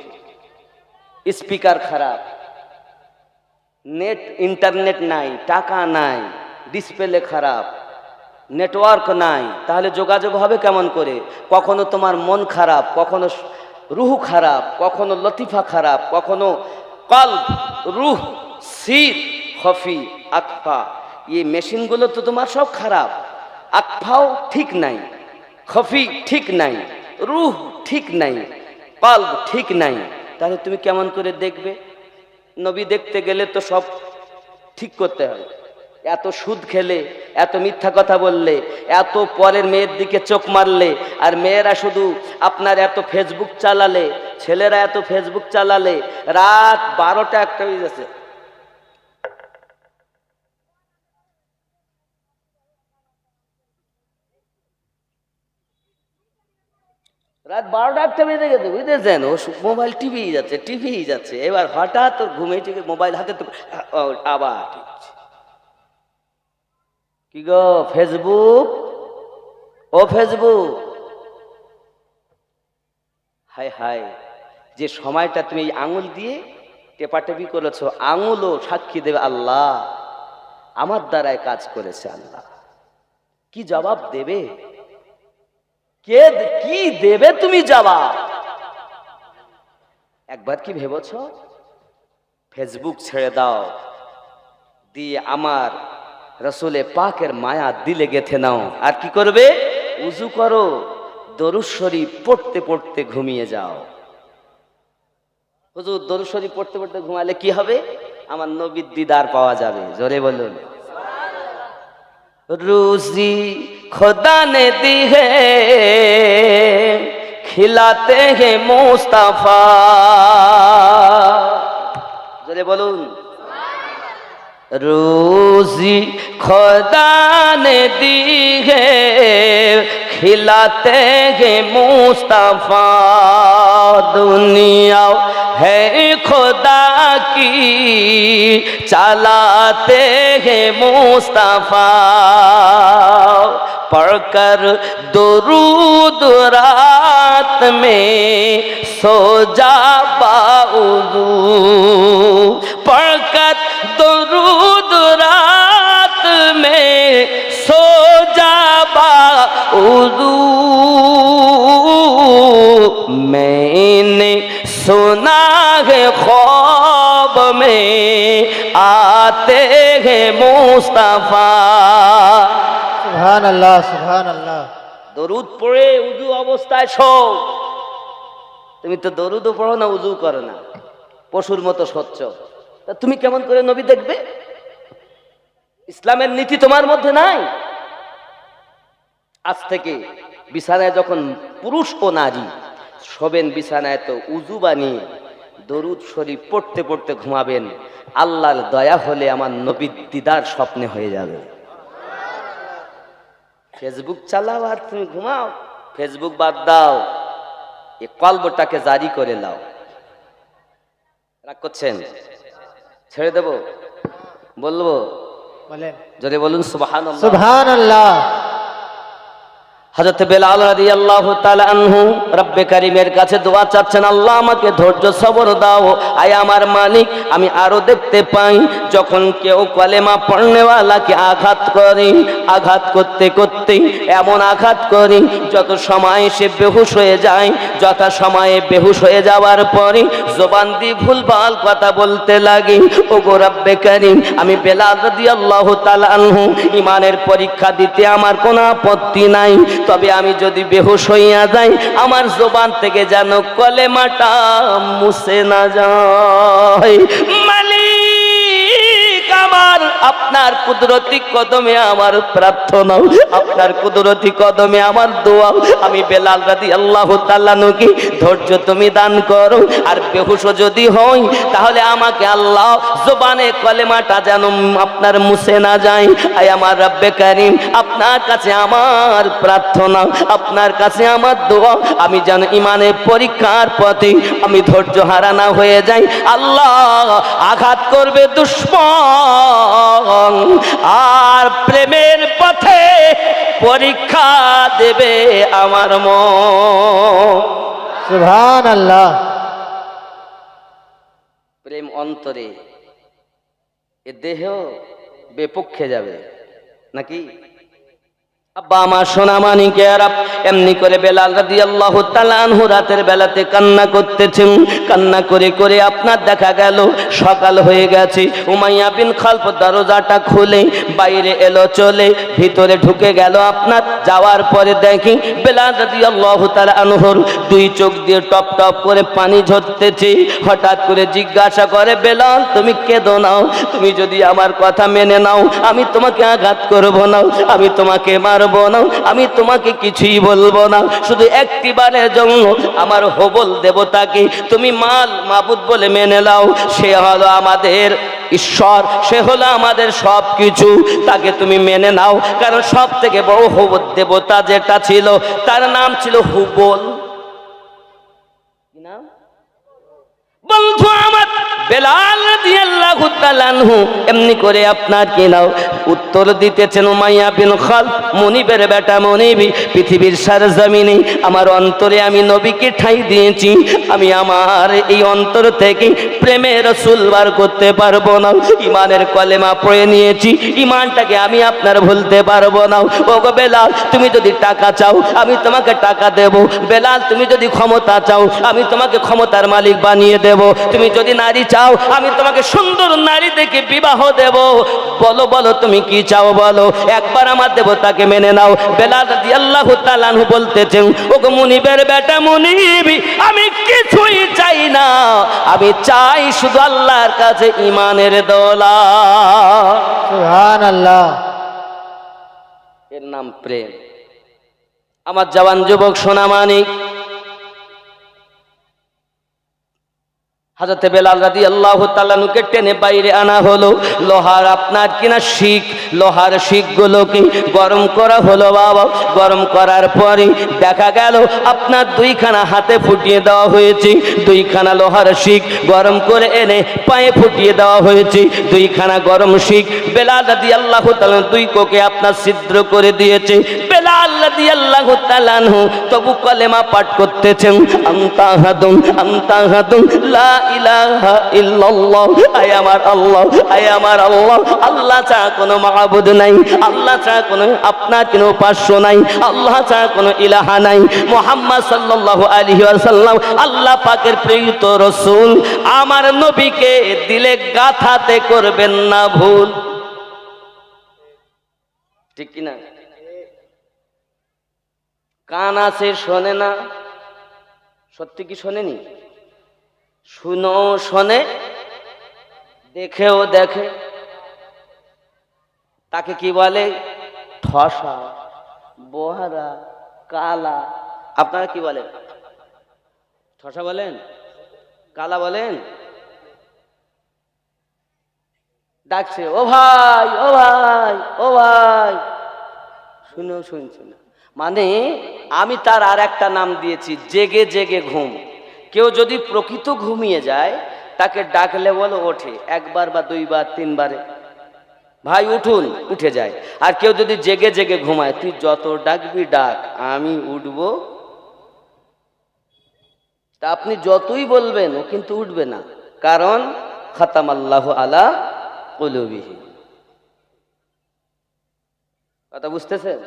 S1: স্পিকার খারাপ, নেট ইন্টারনেট নাই, টাকা নাই, ডিসপ্লে খারাপ, নেটওয়ার্ক নাই, তাহলে যোগাযোগ হবে কেমন করে? কখনো তোমার মন খারাপ, কখনো রুহ খারাপ, কখনো লতিফা খারাপ, কখনো কলব, রুহ, সির, খফি, আকফা, এই মেশিনগুলো তো তোমার সব খারাপ। আকফাও ঠিক নাই, খফি ঠিক নাই, রুহ ঠিক নাই, কলব ঠিক নাই, তাহলে তুমি কেমন করে দেখবে? নবী দেখতে গেলে তো সব ঠিক করতে হয়। এত সুদ খেলে, এত মিথ্যা কথা বললে, এত পরের মেয়ের দিকে চোখ মারলে, আর মেয়েরা শুধু আপনার এত ফেসবুক চালালে, ছেলেরা এত ফেসবুক চালালে, রাত 12টা 1টা হয়ে গেছে, রাত 12টা 1টা বেজে গেছে, বুঝতেছেন? ও মোবাইল টিভি যাচ্ছে, এবার হঠাৎ ওর ঘুমে থেকে মোবাইল হাতে তো আবার টিপছে। কি গো ফেসবুক, ও ফেসবুক, হায় হায়, যে সময়টা তুমি এই আঙুল দিয়ে টেপাটেপি করেছো, আঙুলও সাক্ষী দেবে আল্লাহ আমার দ্বারায় কাজ করেছে। আল্লাহ কি জবাব দেবে? কে কি দেবে তুমি জবাব? একবার কি ভেবেছ? ফেসবুক ছেড়ে দাও, দিয়ে আমার রসুলে পাকের মায়া দিলে গেথে নাও। আর কি করবে? উজু করো, দরুদ শরীফ পড়তে পড়তে ঘুমিয়ে যাও। হুজুর দরুদ শরীফ পড়তে পড়তে ঘুমালে কি হবে? আমার নবীর দিদার পাওয়া যাবে। জোরে বলুন। রুজি खुदा ने दी है खिलाते हैं मुस्तफा, जरे बोलून। रोजी खुदा ने दी है खिलाते हैं मुस्तफा, दुनिया है खुदा की चलाते हैं मुस्तफा, पढ़कर दुरूद रात में सो जा बाउदू, पढ़कर दुरूद रात में सो जा बाउदू, मैंने सुना है ख्वाब में आते हैं मुस्तफा।
S2: সুবহানাল্লাহ, সুবহানাল্লাহ।
S1: দরুদ পড়ে উজু অবস্থায় শো। তুমি তো দরুদও পড়ো না, উজু করো না, পশুর মতো স্বচ্ছ, তা তুমি কেমন করে নবী দেখবে? ইসলামের নীতি তোমার মধ্যে নাই। আজ থেকে বিছানায় যখন পুরুষ ও নারী শোবেন, বিছানায় তো উজু বানিয়ে দরুদ শরীফ পড়তে পড়তে ঘুমাবেন। আল্লাহর দয়া হলে আমার নবীর দিদার স্বপ্নে হয়ে যাবে। ফেসবুক চালাও আর তুমি ঘুমাও, ফেসবুক বাদ দাও, এ কলবটাকে জারি করে লাও। রাগ করছেন? ছেড়ে দেব? বলবো
S2: বলেন
S1: যদি বলুন সুবহানাল্লাহ।
S2: সুবহানাল্লাহ।
S1: হযরত বেলাল রাদিয়াল্লাহু তাআলা আনহু রব্বে কারীমের কাছে দোয়া চাচ্ছেন, আল্লাহ আমাকে ধৈর্য সবর দাও। আয় আমার মালিক, আমি আরো দেখতে পাই যখন কেউ কলেমা পড়নেওয়ালাকে আঘাত করে, আঘাত করতে করতে এমন আঘাত করি যত সময় সে বেহুশ হয়ে যায়, যথা সময়ে বেহুশ হয়ে যাওয়ার পরে জবান দিয়ে ভুলভাল কথা বলতে লাগে। ওগো রব্বে কারীম, আমি বেলাল রাদিয়াল্লাহু তাআলা আনহু ইমানের পরীক্ষা দিতে আমার কোনো আপত্তি নাই, তবে আমি যদি বেহুশ হইয়া যাই আমার জবান থেকে যেন কলেমাটা মুছে না যায়। মালিক আমার, আপনার কুদরতি কদমে আমার প্রার্থনা, আপনার কুদরতি কদমে আমার দোয়া। আমি বেলাল রাদিয়াল্লাহু তাআলা আনহুকে ধৈর্য তুমি দান করো। আর বেহুশ যদি হই তাহলে আমাকে আল্লাহ জবানে কলেমাটা যেন আপনার মুছে না যায়। আয় আমার রব্বে কারীম, আপনার কাছে আমার প্রার্থনা, আপনার কাছে আমার দোয়া, আমি যেন ইমানের পরীক্ষার পথে আমি ধৈর্য হারা না হয়ে যাই। আল্লাহ আঘাত করবে দুশমন আর প্রেমের পথে পরীক্ষা দেবে আমার মন।
S2: সুবহানাল্লাহ।
S1: প্রেম অন্তরে, এ দেহ বেপক্ষে যাবে নাকি? আব্বা আমার সোনা মানিকেরা, এমনি করে বেলাল রাদিয়াল্লাহু তাআলা আনহু রাতের বেলাতে কান্না করতেছেন। কান্না করে করে আপনার দেখা গেল সকাল হয়ে গেছে। উমাইয়া বিন খালফ দরজাটা খুলে বাইরে এলো চলে, ভিতরে ঢুকে গেল। আপনার যাওয়ার পরে দেখি বেলাল রাদিয়াল্লাহু তাআলা আনহুর দুই চোখ দিয়ে টপ টপ করে পানি ঝরতেছে। হঠাৎ করে জিজ্ঞাসা করে, বেলাল তুমি কেঁদো না, তুমি যদি আমার কথা মেনে নাও আমি তোমাকে আঘাত করব না, আমি তোমাকে মারব না, আমি তোমাকে কিছুই বলবো না, শুধু একটিবারের জন্য আমার হবল দেবতাকে তুমি মাবুদ বলে মেনে নাও। সে হলো আমাদের ঈশ্বর, সে হলো আমাদের সব কিছু, তাকে তুমি মেনে নাও। কারণ সব থেকে বড় হবল দেবতা যেটা ছিল তার নাম ছিল হুবল। কি নাম? বন্ধু আমার বেলাল রাদিয়াল্লাহু তাআলা আনহু এমনি করে আপনার কি নাও উত্তর দিতেছেন, উমাইয়া বিন খালফ, মুনিবের বেটা মুনিবি, পৃথিবীর সারজমিনে আমার অন্তরে আমি নবীকে ঠাঁই দিয়েছি। আমি আমার এই অন্তর থেকে প্রেমের রাসূল বার করতে পারবো না। ইমানের কলেমা পড়ে নিয়েছি, ইমানটাকে আমি আপনার ভুলতে পারবো না। ওগো বেলাল, তুমি যদি টাকা চাও আমি তোমাকে টাকা দেব। বেলাল, তুমি যদি ক্ষমতা চাও আমি তোমাকে ক্ষমতার মালিক বানিয়ে দেব। তুমি যদি নারী চাও আমি তোমাকে সুন্দর নারী দেখে বিবাহ দেব। বলো বলো তুমি কি চাও বলো, একবার আমার দেবতাকে মেনে নাও। বেলাল রাদিয়াল্লাহু তাআলা আনহু বলতেছেন, ওগো মুনিবের বেটা মুনিব, আমি কিছুই চাই না, আমি চাই শুধু আল্লাহর কাছে ঈমানের দৌলত।
S2: সুবহানাল্লাহ।
S1: এর নাম প্রেম। আমার জওয়ান যুবক সোনা মানিক, হযরত বেলাল রাদিয়াল্লাহু তাআলা আনহুকে টেনে বাইরে আনা হলো। লোহার আপনার কিনা শিক, লোহার শিকগুলোকে গরম করা হলো বাবা। গরম করার পরে দেখা গেল আপনার দুইখানা হাতে ফুটিয়ে দেওয়া হয়েছে। দুইখানা লোহার শিক গরম করে এনে পায়ে ফুটিয়ে দেওয়া হয়েছে। দুইখানা গরম শিক বেলাল রাদিয়াল্লাহু তাআলা দুই কোকে আপনার ছিদ্র করে দিয়েছে। বেলাল রাদিয়াল্লাহু তাআলা আনহু তবু কলেমা পাঠ করতেছেন, আনতা হাদুন আনতা হাদুন লা ইলাহা ইল্লাল্লাহ। আয় আমার আল্লাহ, আয় আমার আল্লাহ, আল্লাহ ছাড়া কোনো মাবুদ নাই, আল্লাহ ছাড়া কোনো আপনার কোনো উপাস্য নাই, আল্লাহ ছাড়া কোনো ইলাহা নাই। মুহাম্মদ সাল্লাল্লাহু আলাইহি ওয়াসাল্লাম আল্লাহ পাকের প্রেরিত রাসূল, আমার নবীকে দিলে গাথাতে করবেন না ভুল। ঠিক কি না? কান আছে শোনে না, সত্যি কি শোনেনি? শুনো শোনে, দেখেও দেখে। তাকে কি বলে? ঠসা, বহারা, কালা। আপনারা কি বলেন? ঠসা বলেন, কালা বলেন? ডাকছে, ও ভাই ও ভাই ও ভাই, শুনো শুনছি না। মানে আমি তার আর একটা নাম দিয়েছি, জেগে জেগে ঘুম। কেউ যদি প্রকৃত ঘুমিয়ে যায় তাকে ডাকলে বলো ওঠে, একবার বা দুইবার তিনবারে। ভাই উঠুন, উঠে যায়। আর কেউ যদি জেগে জেগে ঘুমায়, তুই যত ডাকবি ডাক, আমি উঠবো। তা আপনি যতই বলবেন ও কিন্তু উঠবে না, কারণ খাতামাল্লাহু আলা কুলুবিহি। কথা বুঝতেছেন?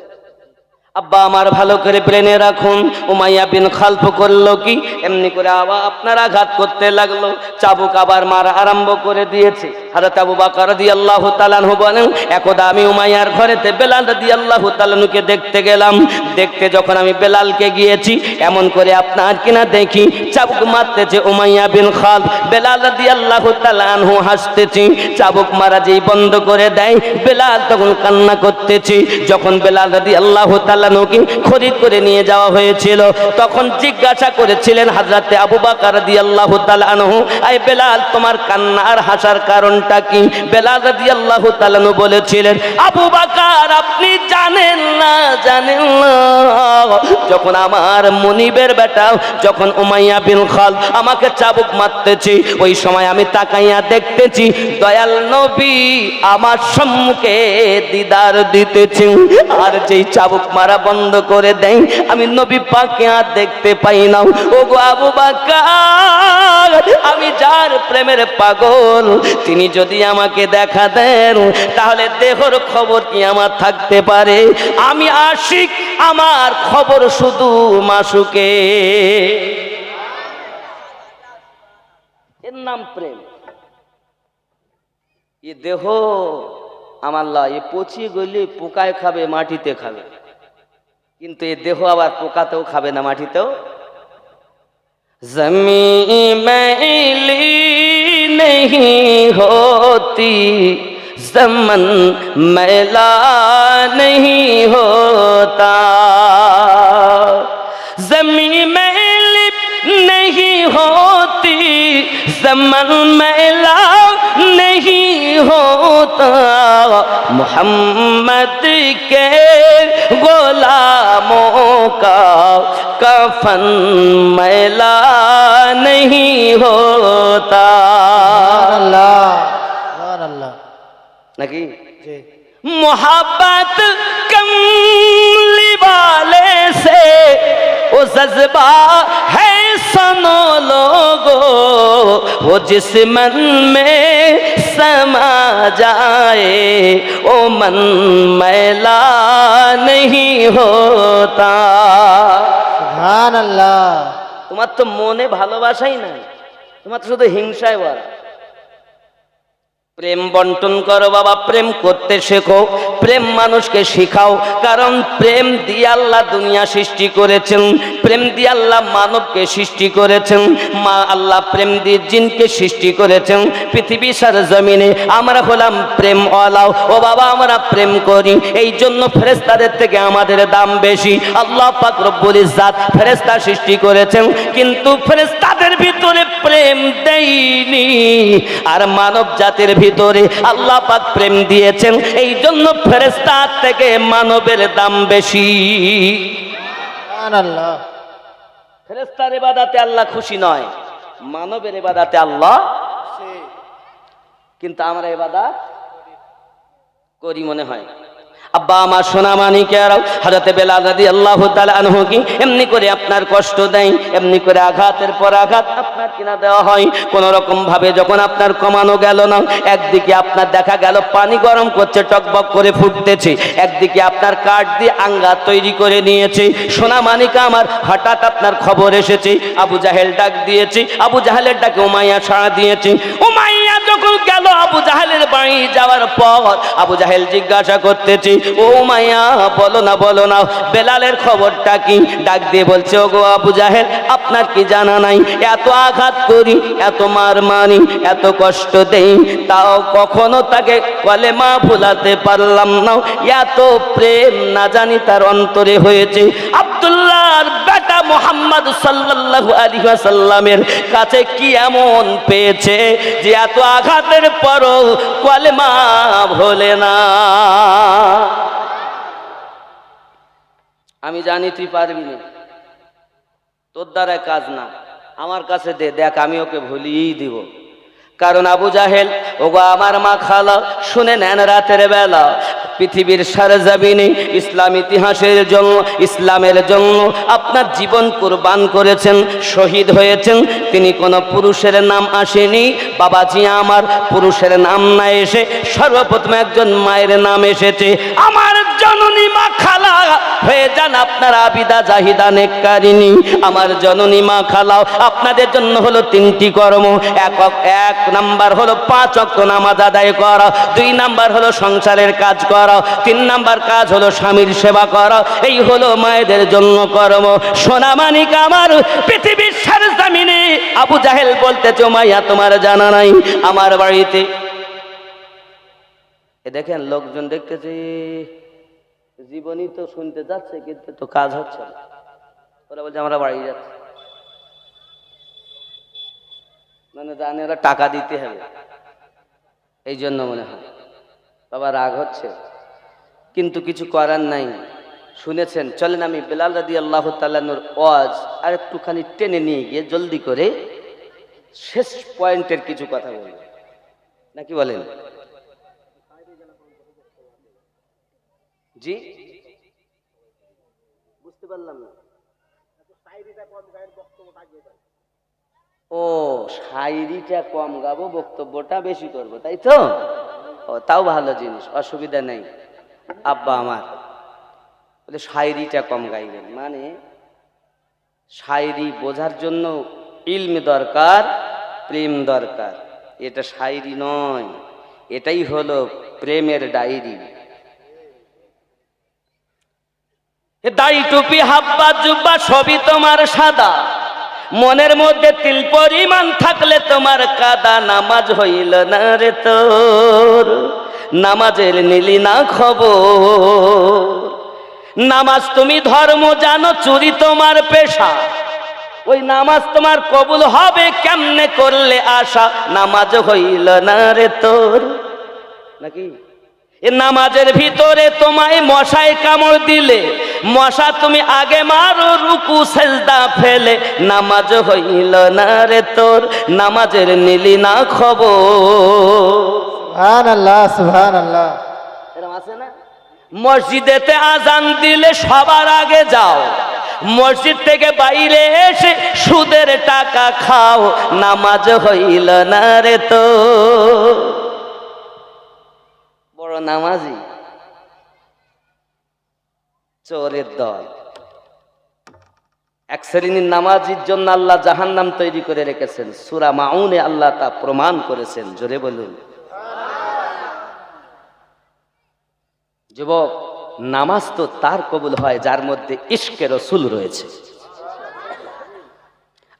S1: আব্বা আমার ভালো করে ব্রেনে রাখুন, উমাইয়া বিন খালফ করলো কি, এমনি করে আবার আপনার আঘাত করতে লাগলো, চাবুক আবার মারা আরম্ভ করে দিয়েছে। হযরত আবু বকর রাদিয়াল্লাহু তাআলা আনহু বলেন, একদা আমি উমাইয়ার ঘরেতে বেলাল রাদিয়াল্লাহু তাআলা আনহুকে দেখতে গেলাম। দেখতে যখন আমি বেলালকে গিয়েছি, এমন করে আপনার কিনা দেখি চাবুক মারতেছে উমাইয়া বিন খালফ। বেলাল রাদিয়াল্লাহু তাআলা আনহু হাসতেছে, চাবুক মারা যেই বন্ধ করে দেয়, বেলাল তখন কান্না করতেছে। যখন বেলাল রাদিয়াল্লাহু তাআলা খরিদ করে নিয়ে যাওয়া হয়েছিল, তখন জিজ্ঞাসা করেছিলেন হযরতে আবু বকর রাদিয়াল্লাহু তাআলা আনহু, আয় বেলাল, তোমার কান্না আর হাসার কারণটা কি? বেলাল রাদিয়াল্লাহু তাআলা আনহু বলেছিলেন, আবু বকর, আপনি জানেন না, জানেন না, যখন আমার মনিবের বেটা যখন উমাইয়া বিন খালফ আমাকে চাবুক মারতেছি, ওই সময় আমি তাকাইয়া দেখতেছি দয়াল নবী আমার সম্মুখে দিদার দিতেছি। আর যেই চাবুক মারা বন্ধ করে দেয়, আমি নবী পাককে আর দেখতে পাই না। ওগো আবু বকর, আমি যার প্রেমের পাগল, তিনি যদি আমাকে দেখা দেন, তাহলে দেহর খবর কি আমার থাকতে পারে? আমি আশিক, আমার খবর শুধু মাসুকে। এর নাম প্রেম। এ দেহ আমার লা, এ পচিয়ে গেলে পোকায় খাবে, মাটিতে খাবে, কিন্তু এ দেহ আবার পোকাতেও খাবে না, মাটিতেও। জমিন मैली नहीं होती, ज़मन मैला नहीं होता, ज़मीन मैली नहीं होती, ज़मन मैला नहीं होता, मोहम्मद के गुलामों का कफन मैला नहीं होता।
S2: अल्लाह अल्लाह
S1: नाकि
S2: जी
S1: मोहब्बत कमली वाले से वो जज्बा है सुनो लोगो, वो जिस मन में समा जाए वो मन मैला नहीं होता।
S2: सुभान अल्लाह।
S1: তোমার তো মনে ভালোবাসাই নাই, তোমার তো শুধু হিংসায় ভরা। প্রেম বন্টন করো বাবা, প্রেম করতে শেখো, প্রেম মানুষকে শিখাও, কারণ প্রেম দিয়ে আল্লাহ দুনিয়া সৃষ্টি করেছেন, প্রেম দিয়ে আল্লাহ মানবকে সৃষ্টি করেছেন, মা আল্লাহ প্রেম দিয়ে জিনকে সৃষ্টি করেছেন। পৃথিবী সারা জমিনে আমরা হলাম প্রেম ওয়ালাও। ও বাবা, আমরা প্রেম করি, এই জন্য ফেরেশতাদের থেকে আমাদের দাম বেশি। আল্লাহ পাক রব্বুল ইজ্জাত ফেরেশতা সৃষ্টি করেছেন, কিন্তু ফেরেশতাদের ভিতরে প্রেম দেয়নি, আর মানব জাতির ভিতরে আল্লাহ পাক প্রেম দিয়েছেন, এই জন্য ফেরেশতার থেকে মানবের দাম বেশি।
S2: সুবহানাল্লাহ।
S1: ফেরেশতার ইবাদতে আল্লাহ খুশি নয়, মানবের ইবাদতে আল্লাহ, কিন্তু আমরা ইবাদত করি মনে হয়। আব্বা আমার সোনা মানিকেরাও, হযরতে বেলাল রাদিয়াল্লাহু তাআলা আনহু কি এমনি করে আপনার কষ্ট দেয়, এমনি করে আঘাতের পর আঘাত আপনার কিনা দেওয়া হয়, কোন রকম ভাবে যখন আপনার কমানো গেল না, একদিকে আপনার দেখা গেল পানি গরম করছে, টকবক করে ফুটতেছে, একদিকে আপনার কাঠ দিয়ে আঙ্গা তৈরি করে নিয়েছে। সোনা মানিকা আমার, হঠাৎ আপনার খবর এসেছে, আবু জাহেল ডাক দিয়েছে, আবু জাহেলের ডাকে উমাইয়া সাড়া দিয়েছে। উমাইয়া যখন গেল আবু জাহেলের বাড়ি যাওয়ার পর, আবু জাহেল জিজ্ঞাসা করতেছে, ও মায়া, বলো না বলো না, বেলালের খবরটা কি? ডাক দিয়ে বলছে, ওগো আবু জাহেল, আপনার কি জানা নাই, এত আঘাত করি, এত মার মারি, এত কষ্ট দেই, তাও কখনো তাকে কলেমা ভুলাতে পারলাম না। এত প্রেম না জানি তার অন্তরে হয়েছে। আব্দুল্লাহর বেটা মুহাম্মদ সাল্লাল্লাহু আলাইহি ওয়াসাল্লামের কাছে কি এমন পেয়েছে যে এত আঘাতের পরও কলেমা ভোলে না। আমি জানি তুই পারবি না, তোর দ্বারা কাজ না, আমার কাছে দে, দেখ আমি ওকে ভুলিয়েই দিব। কারণ আবু জাহেল, ওগো আমার মা খালা, শুনে নেন, রাতের বেলা পৃথিবীর সরজমিনে ইসলাম ইতিহাসের জন্য, ইসলামের জন্য আপনার জীবন কুরবান করেছেন, শহীদ হয়েছেন। তিনি কোনো পুরুষের নাম আসেনি বাবাজি আমার, পুরুষের নাম না এসে সর্বপ্রথম একজন মায়ের নাম এসেছে। আমার জননী মা খালা হয়ে যান আপনার আবিদা জাহিদা নেককারিনী। আমার জননী মা খালাও আপনাদের জন্য হলো তিনটি কর্ম। এক নাম্বার হলো 5 ওয়াক্ত নামাজ আদায় করা, 2 নাম্বার হলো সংসারের কাজ করা, 3 নাম্বার কাজ হলো স্বামীর সেবা করা। এই হলো মায়েদের জন্য কর্ম। সোনা মানিক আমার, পৃথিবীর সরজমিনে আবু জাহেল বলতেছে মাইয়া তোমার জানা নাই আমার বাড়িতে, এ দেখেন লোকজন দেখতেছে জীবনই তো শুনতে যাচ্ছে কিন্তু তো কাজ হচ্ছে না। ওরা বলছে আমরা বাড়ি যাচ্ছি, মানে জানে ওরা টাকা দিতে হবে, এই জন্য মনে হয় বাবা রাগ হচ্ছে, কিন্তু কিছু করার নাই। শুনেছেন, চলেন আমি বেলাল রাদিয়াল্লাহু তাআলা আনহুর ওয়াজ আর একটুখানি টেনে নিয়ে গিয়ে জলদি করে শেষ পয়েন্টের কিছু কথা বলবো, নাকি বলেন? জি বুঝতে পারলাম না। ও শায়রিটা কম গাবো, বক্তব্যটা বেশি করবো, তাই তো? ও তাও ভালো জিনিস, অসুবিধা নেই। আব্বা আমার বলে শায়রিটা কম গাইবেন, মানে শায়রি বোঝার জন্য ইলম দরকার, প্রেম দরকার। এটা শায়রি নয়, এটাই হলো প্রেমের ডায়েরি। দাড়ি টুপি হাব্বা জুব্বা সবই তোমার সাদা, মনের মধ্যে তিল পরিমাণ থাকলে তোমার কাদা। নামাজ হইল না রে তোর, নামাজের নিলি না খবর। নামাজ তুমি ধর্ম জানো, চুরি তোমার পেশা, ওই নামাজ তোমার কবুল হবে কেমনে করলে আশা। নামাজ হইল না রে তোর, নাকি? এ নামাজের ভিতরে তোমায় মশায় কামড় দিলে, মশা তুমি আগে মারো রুকু সেজদা ফেলে। নামাজ হইল না রে তোর, নামাজের নিলি না খবর।
S2: সুবহানাল্লাহ, সুবহানাল্লাহ।
S1: এরকম আছে না? মসজিদেতে আজান দিলে সবার আগে যাও, মসজিদ থেকে বাইরে এসে সুদের টাকা খাও। নামাজ হইল না রে তোর। বড় নামাজি চোরের দল। এক শ্রেণীর নামাজির জন্য আল্লাহ জাহান্নাম তৈরি করে রেখেছেন। সূরা মাউনে আল্লাহ তা প্রমাণ করেছেন, জোরে বলুন। যুবক, নামাজ তো তার কবুল হয় যার মধ্যে ইশকে রাসূল রয়েছে।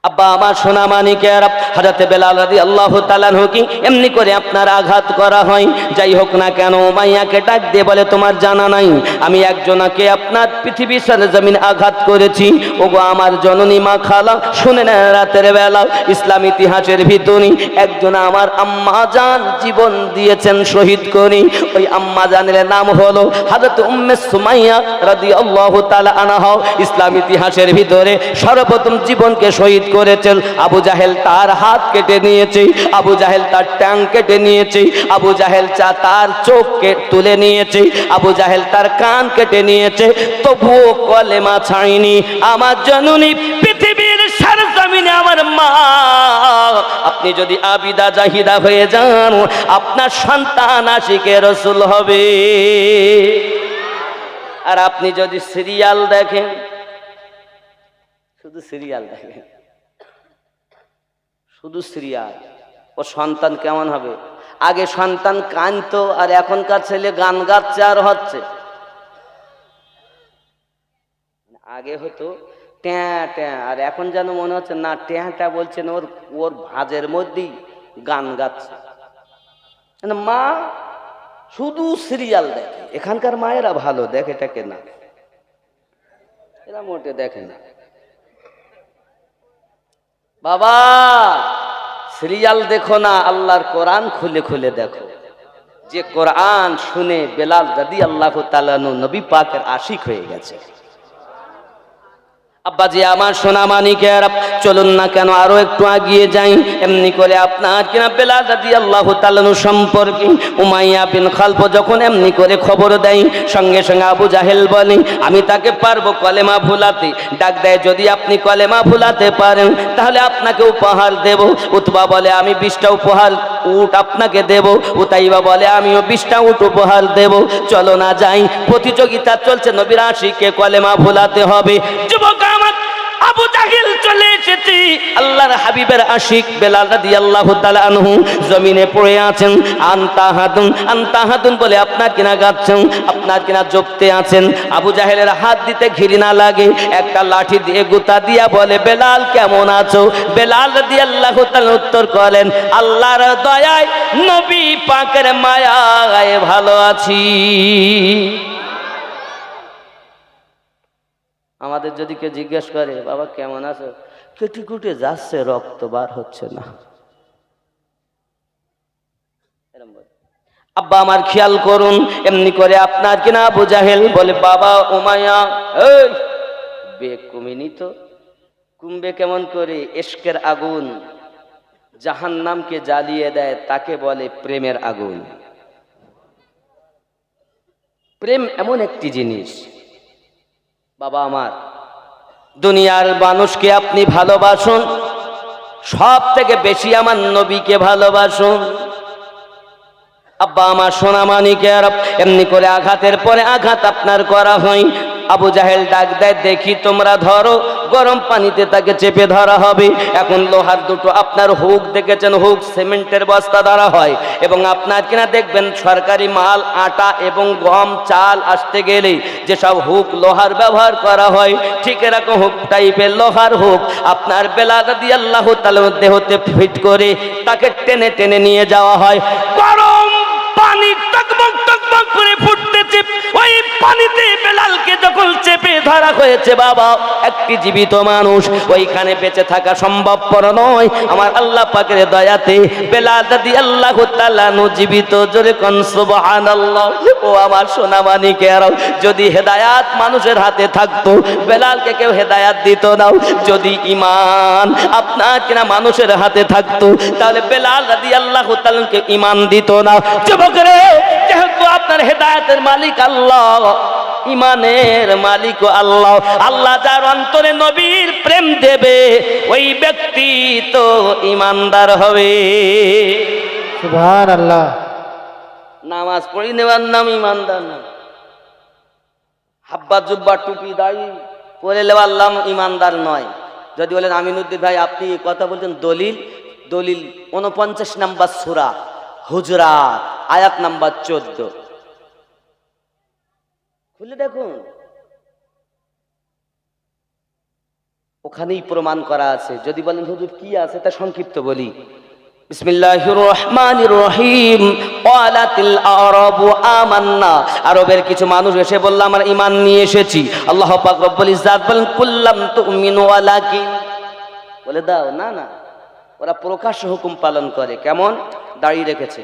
S1: আব্বা আমার সোনা মানিকের, হযরতে বেলাল রাদিয়াল্লাহু তাআলা আনহুকে এমনি করে আপনার আঘাত করা হয়। যাই হোক না কেন, মাইয়াকে ডাক দিয়ে বলে তোমার জানা নাই আমি একজনকে আপনার পৃথিবীর সরজমিন আঘাত করেছি। ওগো আমার জননী মা খালা, শুনে না, রাতের বেলা ইসলাম ইতিহাসের ভিতরে একজন আমার আম্মা জান জীবন দিয়েছেন শহীদ করে। ওই আম্মা জানের নাম হলো হযরত উম্মে সুমাইয়া রাদিয়াল্লাহু তাআলা আনহা। ইসলাম ইতিহাসের ভিতরে সর্বপ্রথম জীবনকে শহীদ করেছেন। আবু জাহেল তার হাত কেটে নিয়েছে, আবু জাহেল তার ট্যাং কেটে নিয়েছে, আবু জাহেল তার চোখ তুলে নিয়েছে, আবু জাহেল তার কান কেটে নিয়েছে, তবুও কলেমা ছাড়েনি। আমার জননী পৃথিবীর সরজমিনে আমার মা, আপনি যদি আবিদা জাহিদা হয়ে যান, আপনার সন্তান আশিকে রাসূল হবে। আর আপনি যদি সিরিয়াল দেখেন, শুধু সিরিয়াল দেখেন, শুধু সিরিয়াল, ও সন্তান কেমন হবে? আগে সন্তান কাঁদতো, আর এখনকার ছেলে গান গাচ্ছে আর হচ্ছে। আগে হতো ট্যাঁ ট্যাঁ, আর এখন যেন মনে হচ্ছে না ট্যাঁটা বলছেন, ওর ভাজের মধ্যেই গান গাচ্ছে। মা শুধু সিরিয়াল দেখে। এখানকার মায়েরা ভালো দেখে টাকে না, এরা মোটে দেখে না। বাবা সিরিয়াল দেখো না, আল্লাহর কোরআন খুলে খুলে দেখো। যে কোরআন শুনে বেলাল রাদিয়াল্লাহু তাআলা আনহু নবী পাকের আশিক হয়ে গেছে। আব্বাজি আমার সোনা মানিকের, চলুন না কেন আরো একটু আগিয়ে যাই। এমনি করে আপনার কিনা বেলাল রাদিয়াল্লাহু তাআলা সম্পর্কে উমাইয়া বিন খালফ যখন এমনি করে খবর দেয়, সঙ্গে সঙ্গে আবু জাহেল বলে আমি তাকে পারবো কলেমা ভুলাতে। ডাক দেয় যদি আপনি কলেমা ভুলাতে পারেন তাহলে আপনাকে উপহার দেব। উতবা বলে আমি 20টা উপহার উট আপনাকে দেব। উতাইবা বলে আমিও 20টা উট উপহার দেব। চলো না যাই, প্রতিযোগিতা চলছে, নবীর আশিককে কলেমা ভুলাতে হবে। যুবক আমার, আবু জাহেল চলে এসেছে, আল্লাহর হাবিবের আশিক বেলাল রাদিয়াল্লাহু তাআলা আনহু জমিনে পড়ে আছেন। আনতাহাদুন বলে আপনার কিনা গাচ্ছেন, আপনার কিনা জপতে আছেন। আবু জাহেলের হাত দিতে ঘৃণা লাগে, একটা লাঠি দিয়ে গুতা দিয়া বলে বেলাল কেমন আছো? বেলাল রাদিয়াল্লাহু তাআলা উত্তর করেন আল্লাহর দয়ায় নবী পাকের মায়ায় ভালো আছি। আমাদের যদি কেউ জিজ্ঞেস করে বাবা কেমন আছো, কেটে কুটে যাচ্ছে, রক্ত বার হচ্ছে না। আব্বা আমার খেয়াল করুন, এমনি করে আপনার কিনা আবু জাহেল বলে বাবা উমাইয়া, এই বেগ কমিনি তো, কুমবে কেমন করে? ইশকের আগুন জাহান্নামকে জ্বালিয়ে দেয়, তাকে বলে প্রেমের আগুন। প্রেম এমন একটি জিনিস বাবা আমার, দুনিয়ার মানুষকে আপনি ভালোবাসুন, সব থেকে বেশি আমার নবীকে ভালোবাসুন। আব্বা আমার সোনা মানিকের, এমনি করে আঘাতের পরে আঘাত আপনার করা হয়। আবু জাহেল ডাক দেয় দেখি তোমরা ধরো, গরম পানিতে তাকে চেপে ধরা হবে। এখন লোহার দুটো আপনার হুক দেখেছেন, হুক সিমেন্টের বস্তা ধরা হয়, এবং আপনার কিনা দেখবেন সরকারি মাল আটা এবং গম চাল আসতে গেলে যেসব হুক লোহার ব্যবহার করা হয়, ঠিক এরকম হুক টাইপের লোহার হুক আপনার বেলাল রাদিয়াল্লাহু তাআলা দেহতে ফিট করে তাকে টেনে টেনে নিয়ে যাওয়া হয়। গরম পানি টকবক টকবক করে ফুটতেছে, ওই পানিতে বেলালকে যখন চেপে ধরা হয়েছে বাবা, একটি জীবিত মানুষ ওইখানে বেঁচে থাকা সম্ভবপর নয়। আমার আল্লাহ পাকের দয়াতে বেলাল রাদিয়াল্লাহু তাআলা জীবিত। জোরে কোন সুবহানাল্লাহ। ও আমার সোনা মানিকেরা, যদি হেদায়াত মানুষের হাতে থাকতো বেলালকে কেউ হেদায়াত দিত না। যদি ঈমান আপনার কিনা মানুষের হাতে থাকতো তাহলে বেলাল রাদিয়াল্লাহু তাআলাকে ঈমান দিত না। যুবকরে, যেহেতু আপনার হেদায়েতের মালিক আল্লাহ, ঈমানের মালিক আল্লাহ, আল্লাহ যার অন্তরে নবীর প্রেম দেবে ওই ব্যক্তি তো ঈমানদার হবে।
S2: সুবহানাল্লাহ।
S1: নামাজ পড়ি নেওয়ার নাম ঈমানদার না। হাব্বা জুব্বা টুপি দাড়ি পরে নেওয়ার নাম ঈমানদার নয়। যদি বলেন আমিনুদ্দিন ভাই আপনি কথা বলছেন, দলিল 49 নম্বর সূরা হুজরাত আয়াত নাম্বার 14 খুলে দেখুন, ওখানেই প্রমাণ করা আছে। যদি বলেন হুজুর কি আছে, তা সংক্ষিপ্ত বলি। বিসমিল্লাহির রহমানির রহিম। ক্বালাতিল আরাবু আমান্না, আরবের কিছু মানুষ এসে বলল আমরা ঈমান নিয়ে এসেছি। আল্লাহ পাক রব্বুল ইজ্জাত বলেন কুল্লাম তুমিনু ওয়ালাকিন, বলে দাও না না। ওরা প্রকাশ্য হুকুম পালন করে। কেমন? দাড়ি রেখেছে,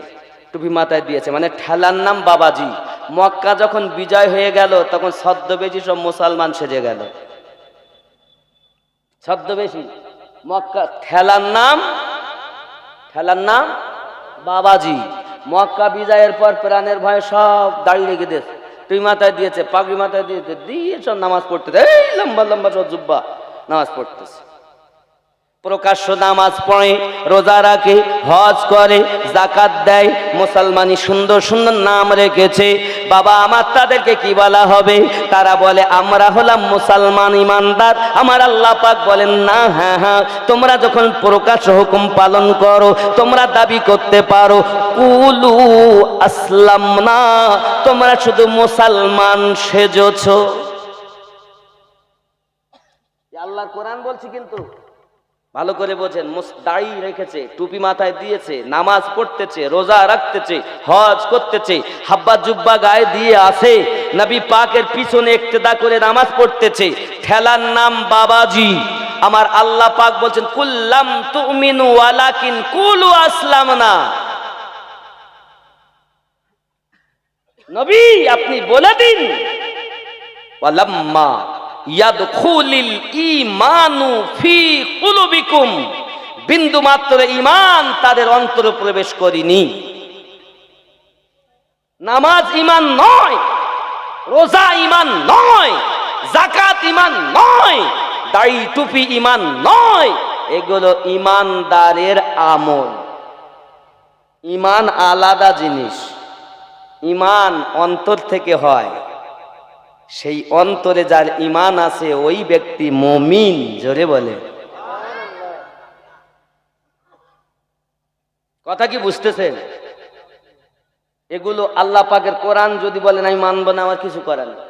S1: টুপি মাথায় দিয়েছে, মানে ঠেলার নাম বাবাজি। মক্কা যখন বিজয় হয়ে গেল তখন ছদ্মবেশী সব মুসলমান সেজে গেল। ছদ্মবেশী মক্কা, ঠেলার নাম বাবাজি। মক্কা বিজয়ের পর প্রাণের ভয়ে সব দাড়ি রেখে দিয়েছে, টুপি মাথায় দিয়েছে, পাগড়ি মাথায় দিয়েছে, দিয়ে সব নামাজ পড়তেছে। এই লম্বা লম্বা সব জুব্বা নামাজ পড়তেছে। প্রকাশ্য নামাজ পড়ে, রোজা রাখে, হজ করে, যাকাত দেয়, মুসলমানি সুন্দর সুন্দর নাম রেখেছে। বাবা আমার তাদেরকে কি বলা হবে? তারা বলে আমরা হলাম মুসলমান ইমানদার। আমার আল্লাহ পাক বলেন না, হ্যাঁ হ্যাঁ, তোমরা যখন প্রকাশ্য হুকুম পালন করো তোমরা দাবি করতে পারো কুলু আসলামনা, তোমরা শুধু মুসলমান সেজেছো। আল্লাহ কোরআন বলছি, কিন্তু ভালো করে বোঝেন। দাড়ি রেখেছে, টুপি মাথায় দিয়েছে, নামাজ পড়তেছে, রোজা রাখতেছে, হজ করতেছে, হাব্বা জুব্বা গায়ে দিয়ে আসে, নবী পাকের পিছনে ইক্তেদা করে নামাজ পড়তেছে, ঠেলার নাম বাবাজি। আমার আল্লাহ পাক বলছেন কুল্লাম তুমিনু ওয়ালাকিন কুলু আসলামনা। নবী আপনি বলে দিন ওয়ালাম্মা ইয়াদখুলিল ঈমানু ফি কুলুবিকুম, বিন্দু মাত্র ঈমান তাদের অন্তরে প্রবেশ করেনি। নামাজ ঈমান নয়, রোজা ঈমান নয়, যাকাত ঈমান নয়, দাড়ি টুপি ঈমান নয়, এগুলো ঈমানদারের আমল। ঈমান আলাদা জিনিস, ঈমান অন্তর থেকে হয়। সেই অন্তরে যার ঈমান আছে ওই ব্যক্তি মুমিন। জোরে বলে, কথা কি বুঝতেছেন? এগুলো আল্লাহ পাকের কোরআন যদি বলেন আমি মানব না, আমার কিছু করার নেই।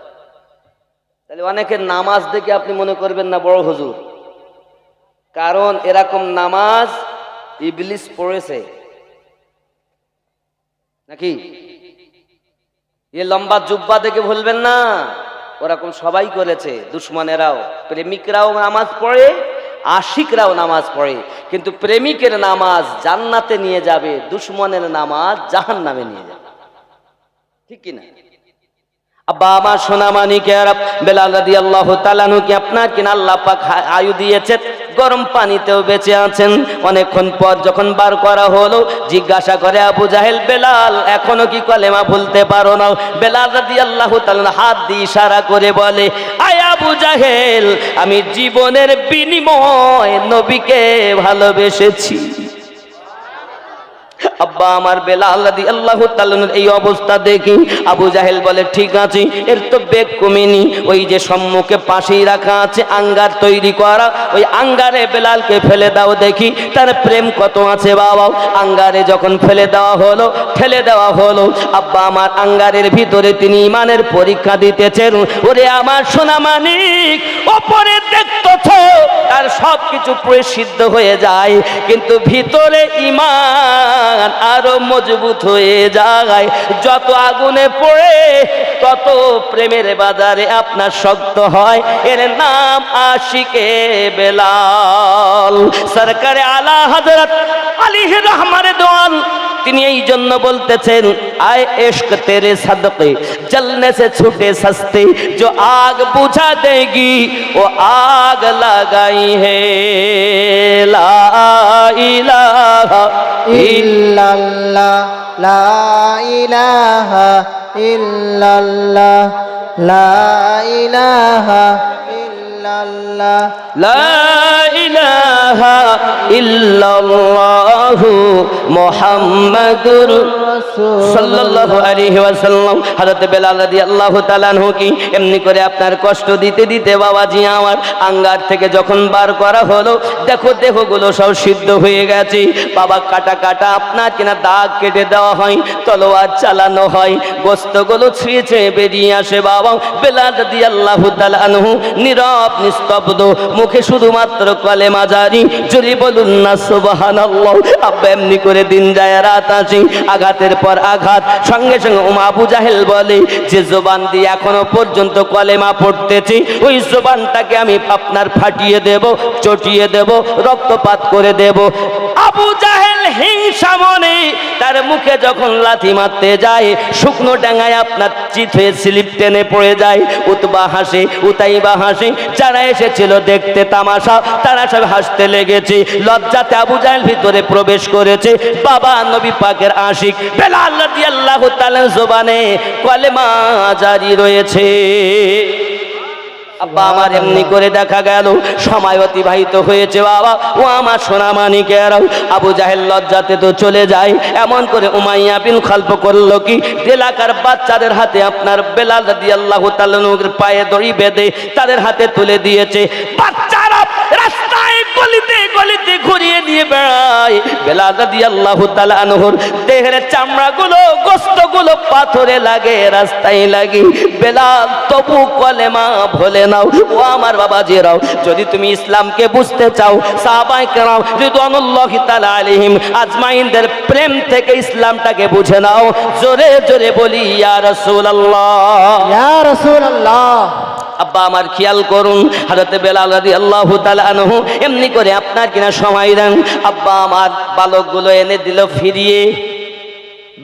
S1: তাহলে অনেকের নামাজ দেখে আপনি মনে করবেন না বড় হুজুর, কারণ এরকম নামাজ ইবলিস পড়েছে নাকি? এ লম্বা জুব্বা দেখে ভুলবেন না, ওরকম সবাই করেছে। দুশ্মনেরাও, প্রেমিকরাও নামাজ পড়ে, আশিকরাও নামাজ পড়ে, কিন্তু প্রেমিকের নামাজ জান্নাতে নিয়ে যাবে, দুশ্মনের নামাজ জাহান্নামে নিয়ে যাবে। ঠিক কিনা? আব্বা আমার সোনা মানিকের বেলাল রাদিয়াল্লাহু তাআলা কি আপনার কিনা আল্লাহ পাক আয়ু দিয়েছেন, গরম পানিতেও বেঁচে আছেন। অনেকক্ষণ পর যখন বার করা হলো, জিজ্ঞাসা করে আবু জাহেল, বেলাল এখনো কি কলেমা বলতে পারো না? বেলাল রাদিয়াল্লাহু তাআলা হাত দিয়ে ইশারা করে বলে, আয় আবু জাহেল, আমি জীবনের বিনিময়ে নবীকে ভালোবেসেছি। আব্বা আমার বেলাল রাদিয়াল্লাহু তাআলা এই অবস্থা দেখি আবু জাহেল বলে, ঠিক আছে, এর তো বেগ কমেনি। ওই যে সম্মুখে পাশেই রাখা আছে আঙ্গার তৈরি করা, ওই আঙ্গারে বেলালকে ফেলে দাও দেখি তার প্রেম কত আছে। বাবা, আঙ্গারে যখন ফেলে দেওয়া হলো, ঠেলে দেওয়া হলো, আব্বা আমার আঙ্গারের ভিতরে তিনি ইমানের পরীক্ষা দিতেছেন। ওরে আমার সোনা মানিক, ওপরে দেখতেছ তার সব কিছু পুরো সিদ্ধ হয়ে যায়, কিন্তু ভিতরে ইমান আরো মজবুত হয়ে যায়। যত আগুনে পড়ে তত প্রেমের বাজারে আপনার শক্ত হয়। এর নাম আশিকে বেলাল। সরকারে আলা হযরত আলী রহমান দোয়ান তিনি এই জন্য বলতেছেন, আয় ইশক তেরে সদকে জলনে সে ছুটে সস্তে, जो आग बुझा देगी वो आग लगाई है। লা ইলাহা
S2: ইল্লাল্লাহ, লা ইলাহা ইল্লাল্লাহ, লা ইলাহা ইল্লাল্লাহ,
S1: লা ইলাহা ইল্লাল্লাহু মুহাম্মাদুর সাল্লাল্লাহু আলাইহি ওয়াসাল্লাম। হযরত বেলাল রাদিয়াল্লাহু তাআলা আনহু কি এমনি করে আপনার কষ্ট দিতে দিতে বাবাজি আমার আঙ্গার থেকে যখন বার করা হলো, দেখো দেহগুলো সব সিদ্ধ হয়ে গেছে। বাবা, কাটা কাটা আপনার কিনা দাগ কেটে দেওয়া হয়, তলোয়ার চালানো হয়, গোস্তগুলো ছিঁড়ে ছিঁড়ে বেরিয়ে আসে। বাবা, বেলাল রাদিয়াল্লাহু তাআলা আনহু নীরব নিস্তব্ধ, মুখে শুধুমাত্র কলেমা জারি। জোরে বলুন না সুবহানাল্লাহ। আব্বা এমনি করে দিন যায় রাত আসে, আঘাতের পর আঘাত। সঙ্গে সঙ্গে আবু জাহেল বলে, যে জবান দিয়ে এখনো পর্যন্ত কলেমা পড়তেছি ওই জবানটাকে আমি আপনার ফাটিয়ে দেব, চটিয়ে দেব, রক্তপাত করে দেব। আবু জাহেল হিংসা মনে তার মুখে যখন লাথি মারতে যায়, শুকনো ডাঙায় আপনার চিত হয়ে স্লিপ টেনে পড়ে যায়। উতবা হাসে, উতাইবা হাসে, যারা এসেছিল দেখতে তামাশা তারা সব হাসতে লেগেছে। লজ্জাতে আবু জাহেল ভিতরে প্রবেশ করেছে। বাবা নবী পাকের আশিক বেলাল রাদিয়াল্লাহু তাআলা জবানে কলেমা জারি রয়েছে। আব্বা আমার এমনি করে দেখা গেল সময় অতিবাহিত হয়েছে। বাবা ও আমার সোনা মানিকেরাও, আবু জাহেল লজ্জাতে তো চলে যায়। এমন করে উমাইয়া বিন খালফ করলো কি, এলাকার বাচ্চাদের হাতে আপনার বেলাল রাদিয়াল্লাহু তাআলা পায়ে দড়ি বেঁধে তাদের হাতে তুলে দিয়েছে। বাচ্চারা রাস্তায় গলিতে গলিতে ঘুরিয়ে নিয়ে বেড়ায়। বেলাল রাদিয়াল্লাহু তাআলা আনহুর দেহের চামড়াগুলো, গোশতগুলো পাথরে লাগে, রাস্তায় লাগে। বেলাল তবু কলেমা ভোলে নাও। ও আমার বাবাজিরাও, যদি তুমি ইসলামকে বুঝতে চাও, সাহাবায়ে কেরাম রিদওয়ানুল্লাহি তাআলা আলাইহিম আজমাইনদের প্রেম থেকে ইসলামটাকে বুঝে নাও। জোরে জোরে বলি ইয়া রাসূলুল্লাহ,
S2: ইয়া রাসূলুল্লাহ।
S1: আব্বা আমার খেয়াল করুন, হযরত বেলাল রাদিয়াল্লাহু তাআলা আনহু এমনি করে আপনার কিনা সময় দেন। আব্বা আমার বালকগুলো এনে দিল ফিরিয়ে।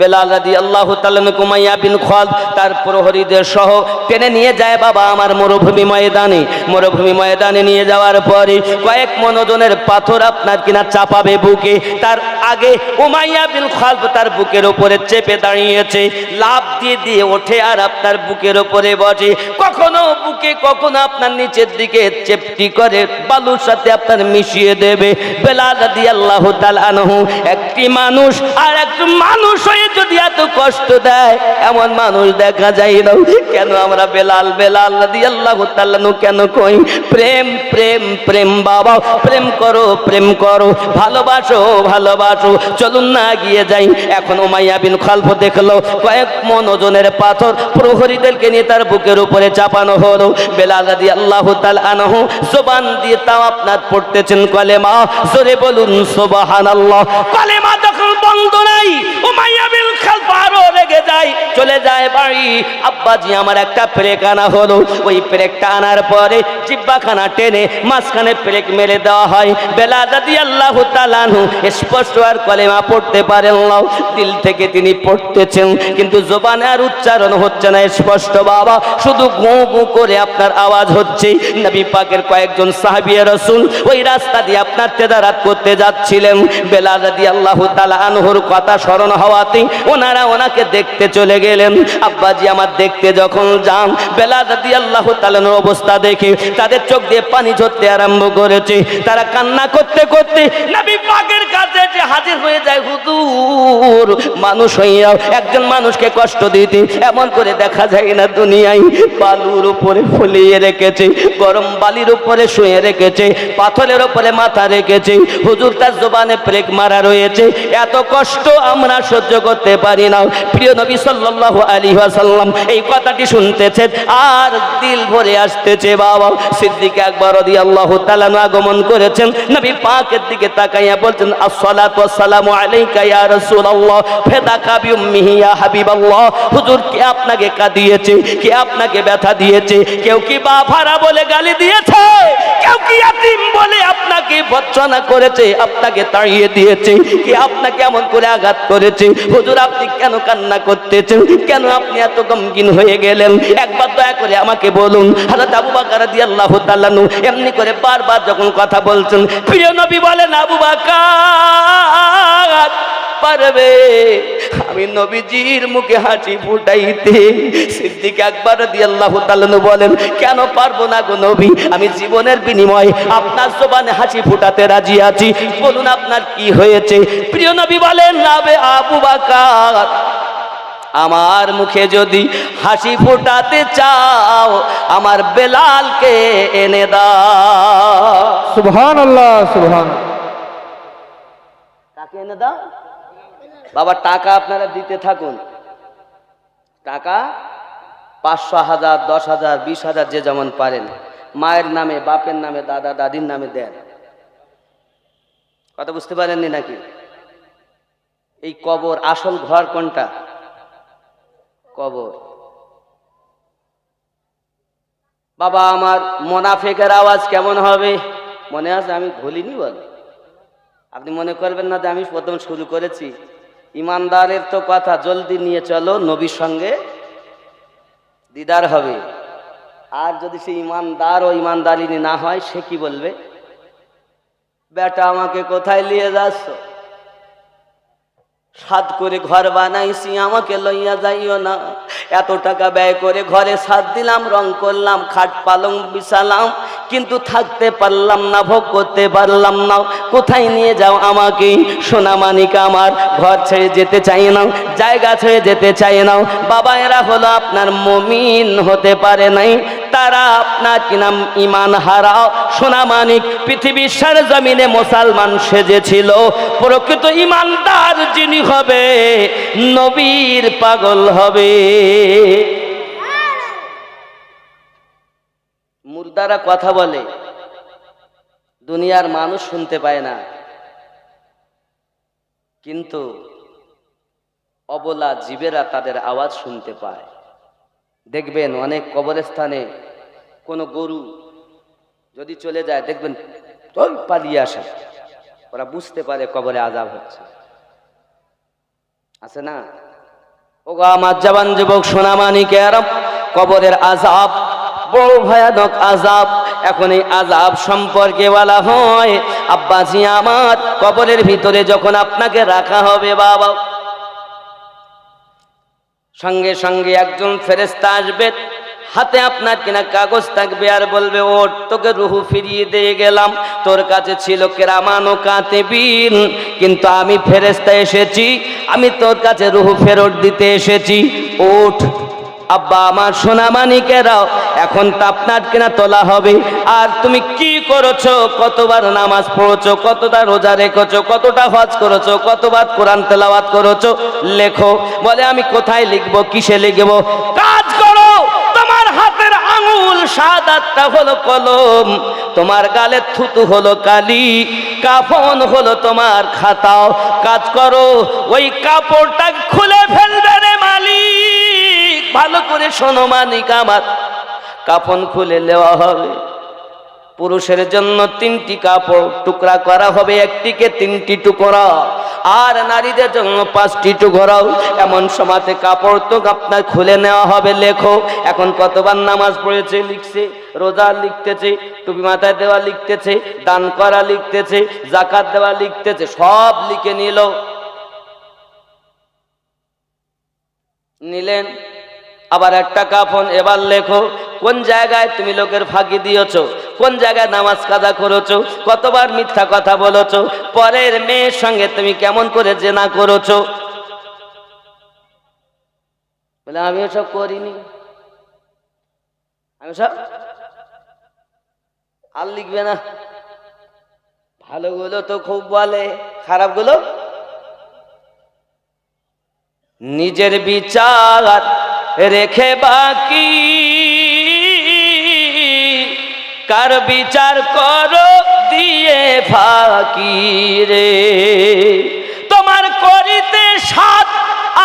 S1: বেলাল রাদিয়াল্লাহু তাআলা উমাইয়া বিন খালদ তার প্রহরীদের সহ টেনে নিয়ে যায় বাবা আমার মরুভূমি ময়দানে নিয়ে যাওয়ার পরে কয়েক মণ ওজনের পাথর আপনার কিনা চাপাবে বুকে। তার আগে উমাইয়া বিন খালদ তার বুকের উপরে চেপে দাঁড়িয়েছে, লাফ দিয়ে দিয়ে ওঠে আর আপনার বুকের উপরে বসে, কখনো বুকে কখনো আপনার নিচের দিকে চেপটি করে বালুর সাথে আপনার মিশিয়ে দেবে। বেলাল রাদিয়াল্লাহু তাআলা আনহু একটি মানুষ আর একজন মানুষ হয়ে যদি এত কষ্ট দেয় এমন মানুষ দেখা যায় না। কেন আমরা বেলাল রাদিয়াল্লাহু তাআলা কেন কই প্রেম প্রেম প্রেম বাবা, প্রেম করো, ভালোবাসো, চলুন না এগিয়ে যাই। এখন উমাইয়া বিন খালদ দেখলো কয়েক মণ ওজনের পাথর প্রহরীদেরকে নিয়ে তার বুকের উপরে চাপানো হলো। বেলাল রাদিয়াল্লাহু তাআলা আনহু জবান দিয়ে তাও আপনার পড়তেছেন কলেমা, জোরে বলুন সুবহানাল্লাহ। কলেমা যখন বন্ধ নাই উমাইয়া বিন খালদ আরো রেগে যায়, চলে যায় বাড়ি। আব্বাজি আমার একটা পেরেক আনা হলো, ওই পেরেকটা আনার পরে জিহ্বাখানা টেনে মাঝখানে পেরেক মেরে দেওয়া হয়। বেলাল রাদিয়াল্লাহু তাআলা আনহু স্পষ্ট আর কলেমা পড়তে পারেন না, দিল থেকে তিনি পড়তেছেন কিন্তু জবানে আর উচ্চারণ হচ্ছে না স্পষ্ট বাবা, শুধু গু গু করে আপনার আওয়াজ হচ্ছে। নবী পাকের কয়েকজন সাহাবী রাসূল ওই রাস্তা দিয়ে আপনার তেজারাত করতে যাচ্ছিলেন। বেলাল রাদিয়াল্লাহু তাআলা আনহুর কথা স্মরণ হওয়াতে ওনারা ওনাকে দেখতে চলে গেলেন। আব্বাজি আমার দেখতে যখন যান বেলাল রাদিয়াল্লাহু তাআলার অবস্থা দেখে তাদের চোখ দিয়ে পানি ঝরতে আরম্ভ করেছে। তারা কান্না করতে করতে নবী পাকের কাছে যে হাজির হয়ে যায়, হুজুর মানুষ হইয়া একজন মানুষকে কষ্ট দিতে এমন করে দেখা যায় না দুনিয়ায়। বালুর উপরে ফুলিয়ে রেখেছে, গরম বালির উপরে শুয়ে রেখেছে, পাথরের উপরে মাথা রেখেছে, হুজুর তার জবানে পেরেক মারা রয়েছে, এত কষ্ট আমরা সহ্য করতে পারি না। প্রিয় নবী সাল্লাল্লাহু আলাইহি ওয়াসাল্লাম এই কথাটি শুনতেছেন আর দিল ভরে আসতেছে বাবা। সিদ্দিক আকবর রাদিয়াল্লাহু তাআলা আগমন করেছেন, নবী পাকের দিকে তাকাইয়া বলছেন আসসালাতু ওয়াসসালামু আলাইকা ইয়া রাসূলুল্লাহ ফাদাকা বিউম্মিহি ইয়া হাবিবাল্লাহ। হুজুর কে আপনাকে কাঁদিয়েছে, কে আপনাকে ব্যথা দিয়েছে? কেউ কি বাফারা বলে গালি দিয়েছে? কেউ কি ইয়াতীম বলে আপনাকে ভৎসনা করেছে, আপনাকে তাড়িয়ে দিয়েছে? কে আপনাকে এমন করে আঘাত করেছে? হুজুর আপনি কেন কান্না করতেছেন, কেন আপনি এত গমগিন হয়ে গেলেন? একবার দয়া করে আমাকে বলুন। হযরত আবু বকর রাদিয়াল্লাহু তাআলা এমনি করে বারবার যখন কথা বলছেন, প্রিয় নবী বলেন আবু বকর পারবে আমি নবীজির মুখে হাসি ফুটাইতে? সিদ্দিক আকবর রাদিয়াল্লাহু তাআলা বলেন কেন পারবো না গো নবী, আমি জীবনের বিনিময়ে আপনার জবানে হাসি ফুটাতে রাজি আছি, বলুন আপনার কি হয়েছে? প্রিয় নবী বলেন আবু বকর আমার মুখে যদি হাসি ফোটাতে চাও আমার বেলালকে এনে দাও।
S2: সুবহানাল্লাহ, সুবহান।
S1: কাকে এনে দাও? বাবা টাকা আপনারা দিতে থাকুন, টাকা 500, 1000, 10,000, 20,000 যে যেমন পারেন, মায়ের নামে, বাপের নামে, দাদা দাদির নামে দেন। কথা বুঝতে পারেননি নাকি? এই কবর আসল ঘর কোনটা? কবর। বাবা আমার মোনাফেকের আওয়াজ কেমন হবে মনে আছে? আমি ভুলিনি বল, আপনি মনে করবেন না যে আমি প্রথম শুরু করেছি। ইমানদারের তো কথা জলদি নিয়ে চলো, নবীর সঙ্গে দিদার হবে। আর যদি সে ইমানদার ও ইমানদারিনী না হয় সে কি বলবে? বেটা আমাকে কোথায় নিয়ে যাচ্ছ? সাদ করে ঘর বানাইছি, আমাকে লইয়া যাইও না। এত টাকা ব্যয় করে ঘরে ছাদ দিলাম, রং করলাম, খাট পালং বিছালাম, কিন্তু থাকতে পারলাম না, ভোগ করতে পারলাম না। কোথায় নিয়ে যাও আমাকে? সোনা মানিক আমার ঘর ছেড়ে যেতে চাই না, জায়গা ছেড়ে যেতে চাই না। বাবা এরা হলো আপনার মুমিন হতে পারে নাই, তারা আপনার কি নাম ইমান হারাও সোনা মানিক পৃথিবীর সারা জমিনে মুসলমান সেজেছিল। প্রকৃত ইমানদার যিনি হবে নবীর পাগল হবে। মুর্দারা কথা বলে, দুনিয়ার মানুষ শুনতে পায় না, কিন্তু অবলা জীবেরা তাদের আওয়াজ শুনতে পায়। দেখবেন অনেক কবরস্থানে কোনো গরু যদি চলে যায় দেখবেন ওই পালিয়ে আসে, ওরা বুঝতে পারে কবরে আযাব হচ্ছে, আছে না? ওগো আমার জওয়ান যুবক সোনামানিকেরা, কবরের আযাব বড় ভয়ানক আযাব। এখন এই আযাব সম্পর্কে বলা হয়, আব্বাজি আমার, কবরের ভিতরে যখন আপনাকে রাখা হবে বাবা, সঙ্গে সঙ্গে একজন ফেরেশতা আসবে, হাতে আপনার কিনা কাগজ থাকবে আর বলবে, ওঠ, তোকে রুহু ফিরিয়ে দিয়ে গেলাম। তোর কাছে ছিল কিরামান ও কাতিবিন, কিন্তু আমি ফেরেশতা এসেছি, আমি তোর কাছে রুহু ফেরত দিতে এসেছি, ওঠ। আব্বা আমার সোনামানিকেরাও, এখন তো আপনার কিনা তোলা হবে। আর তুমি কি করেছো, কতবার নামাজ পড়েছো, কতটা রোজা রেখেছো, কতটা হজ করেছো, কতবার কোরআন তেলাওয়াত করেছো, লেখো। বলে আমি কোথায় লিখবো, কিসে লিখবো? কাজ করো, তোমার হাতের আঙুল সাদাতটা হলো কলম, তোমার গালে থুতু হলো কালি, কাফন হলো তোমার খাতা। কাজ করো, ওই কাপড়টা খুলে ফেলবে রে মালিক। ভালো করে শোনো মানিক আমার, কাফন খুলে নেওয়া হবে। পুরুষের জন্য 3টি কাপড় টুকরা করা হবে, একটিকে 3টি টুকরা, আর নারীদের জন্য 5টি টুকরা। এমন সময়তে কাপড় তো আপনার খুলে নেওয়া হবে, লেখো। এখন কতবার নামাজ পড়েছে, লিখছে, রোজা লিখতেছে, টুপি মাথায় দেওয়া লিখতেছে, দান করা লিখতেছে, যাকাত দেওয়া লিখতেছে, সব লিখে নিলেন। আবার একটা কাফন, এবার লেখো কোন জায়গায় তুমি লোকের ফাঁকি দিয়েছো, কোন জায়গায় নামাজ কাজা করেছো, কতবার মিথ্যা কথা বলেছো, পরের মেয়ের সঙ্গে তুমি কেমন করে জেনা করেছো। বলে আমি ওসব করিনি, আমি সব। আর লিখবে না, ভালোগুলো তো খুব বলে, খারাপগুলো নিজের বিচার রেখে বাকি, কার বিচার করো দিয়ে ফাঁকি রে। তোমার করিতে সাথ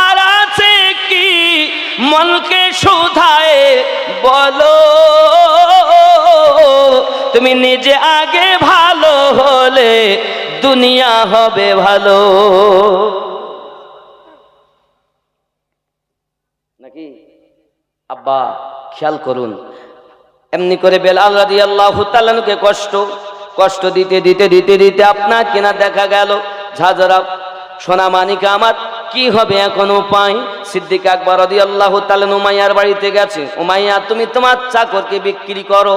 S1: আর আছে কি, মনকে শুধায় বলো। তুমি নিজে আগে ভালো হলে দুনিয়া হবে ভালো, নাকি? আব্বা খেয়াল করুন, এমনি করে বেলাল রাদিয়াল্লাহু তাআলা কে কষ্ট দিতে দিতে দিতে দিতে আপনার কিনা দেখা গেল ঝাঁঝরা। সোনামানিকা আমার, কি হবে এখন উপায়? সিদ্দিক আকবর রাদিয়াল্লাহু তাআলা উমাইয়ার বাড়িতে গেছে। উমাইয়া, তুমি তোমার চাকরকে বিক্রি করো।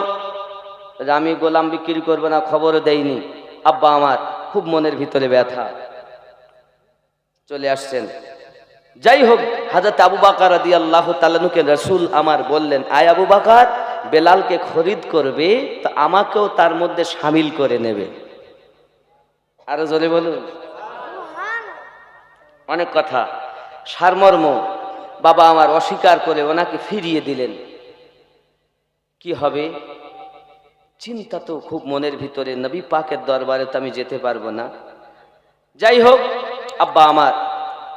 S1: আমি গোলাম বিক্রি করবো না, খবর দেয়নি। আব্বা আমার খুব মনের ভিতরে ব্যথা, চলে আসছেন। যাই হোক, হযরত আবু বকর রাদিয়াল্লাহু তাআলা কে রাসূল আমার বললেন, আয় আবু বকর, বেলালকে খরিদ করবে তো আমাকেও তার মধ্যে শামিল করে নেবে। আরো জোরে বলুন। অনেক কথা, সারমর্ম বাবা আমার অস্বীকার করে ওনাকে ফিরিয়ে দিলেন। কি হবে? চিন্তা তো খুব মনের ভিতরে, নবী পাকের দরবারে তো আমি যেতে পারবো না। যাই হোক, আব্বা আমার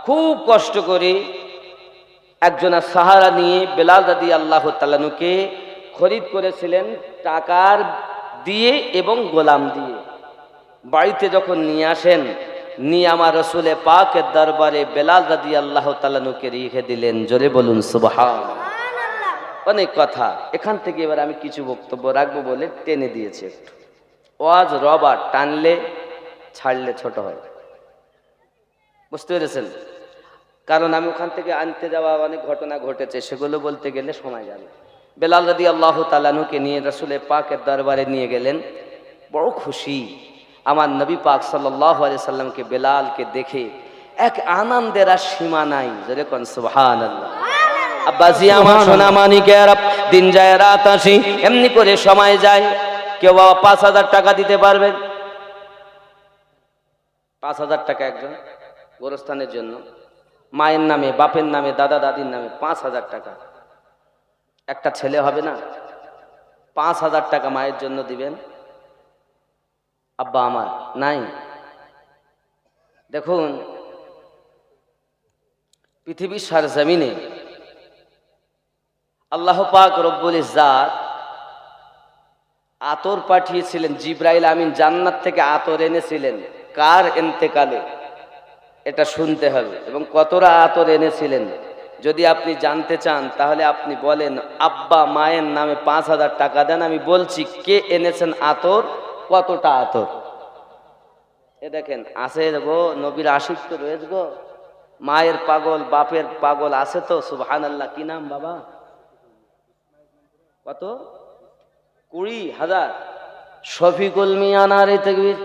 S1: খুব কষ্ট করে একজনের সাহারা নিয়ে বেলাল রাদিয়াল্লাহু তাআলা কে খরিদ করেছিলেন, টাকার দিয়ে এবং গোলাম দিয়ে। বাড়িতে যখন নিয়ে আসেন, নিয়ে আমার রসুলে পাকের দরবারে বেলাল রাদিয়াল্লাহু তাআলা কে রেখে দিলেন। জোরে বলুন সুবহানাল্লাহ। অনেক কথা, এখান থেকে এবার আমি কিছু বক্তব্য রাখবো বলে টেনে দিয়েছি একটু। ওয়াজ রবার টানলে ছাড়লে ছোট হয়, বুঝতে পেরেছেন? কারণ আমি ওখান থেকে আনতে যাওয়া অনেক ঘটনা ঘটেছে, সেগুলো বলতে গেলে সময় যাবে। বেলাল রাদিয়াল্লাহু তাআলা কে নিয়ে রাসূলের পাকের দরবারে নিয়ে গেলেন। বড় খুশি, আমার নবী পাক সাল্লাল্লাহু আলাইহি সাল্লামকে, বেলালকে দেখে এক আনন্দের আর সীমা নাই। জোরে কোন সুবহানাল্লাহ। আব্বাজি আমার সোনামানিকেরা, দিন যায় রাত আসে, এমনি করে সময় যায়। কেউ বাবা 5,000 টাকা দিতে পারবেন? 5,000 টাকা একজন গোরস্থানের জন্য, মায়ের নামে, বাপের নামে, দাদা দাদির নামে 5,000 টাকা। একটা ছেলে হবে না? 5,000 টাকা মায়ের জন্য দিবেন? আব্বা আমার নাই। দেখুন, পৃথিবীর সারজমিনে আল্লাহ পাক রব্বুল ইজ্জাত আতর পাঠিয়েছিলেন। জিবরাইল আমিন জান্নাত থেকে আতর এনেছিলেন। কার ইন্তেকালে? এটা শুনতে হবে। এবং কতটা আতর এনেছিলেন যদি আপনি জানতে চান তাহলে আপনি বলেন আব্বা মায়ের নামে 5,000 টাকা দেন, আমি বলছি কে এনেছেন আতর, কতটা আতর। এ দেখেন আছে গো, নবীর আশিক তো রয়েছে গো, মায়ের পাগল বাপের পাগল আছে তো। সুবহানাল্লাহ। কি নাম বাবা? কত? 20,000। শফিকুল মিয়া নারে তাকবীর।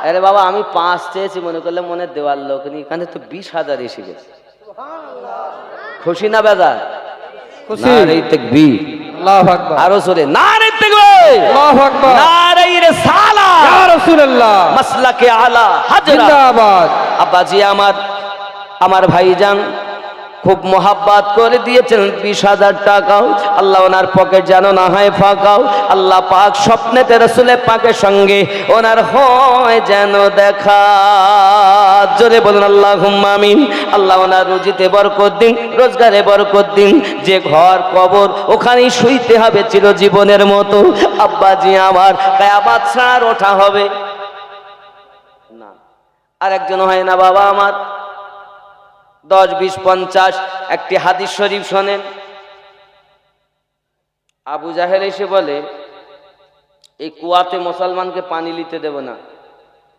S1: আরে বাবা আমি 5 চেয়েছি, মনে করলে মনে দেওয়ার লোক নেই, এখানে তো 20,000 এসে গেছে। খুশি না বেজার?
S2: খুশি।
S1: নারে তাকবীর।
S2: আল্লাহু আকবার।
S1: আরো জোরে নারে তাকবীর।
S2: আল্লাহু আকবার।
S1: নারে রিসালাত।
S2: ইয়া রাসূলুল্লাহ।
S1: মাসলাকে আলা হাজরা।
S2: জিন্দাবাদ।
S1: আব্বাজি আমার ভাইজান খুব মোহাব্বত করে দিয়েছেন 20,000 টাকাও। আল্লাহ ওনার পকেট যেন না হয় ফাঁকাও। আল্লাহ পাক স্বপ্নেতে রাসূলের পাকের সঙ্গে ওনার হয় যেন দেখা। জোরে বলুন আল্লাহুম্মা আমিন। আল্লাহ ওনার রুজিতে বরকত দিন, রোজগারে বরকত দিন। যে ঘর কবর ওখানেই শুইতে হবে চিরজীবনের মতো। আব্বাজি আমার কিয়ামত ছাড় ওঠা হবে না। আর একজন হয় না বাবা আমার 10, 20, 50 একটি হাদিস শরীফ শোনেন। আবু জাহেল এসে বলে এই কুয়াতে মুসলমানকে পানি নিতে দেব না,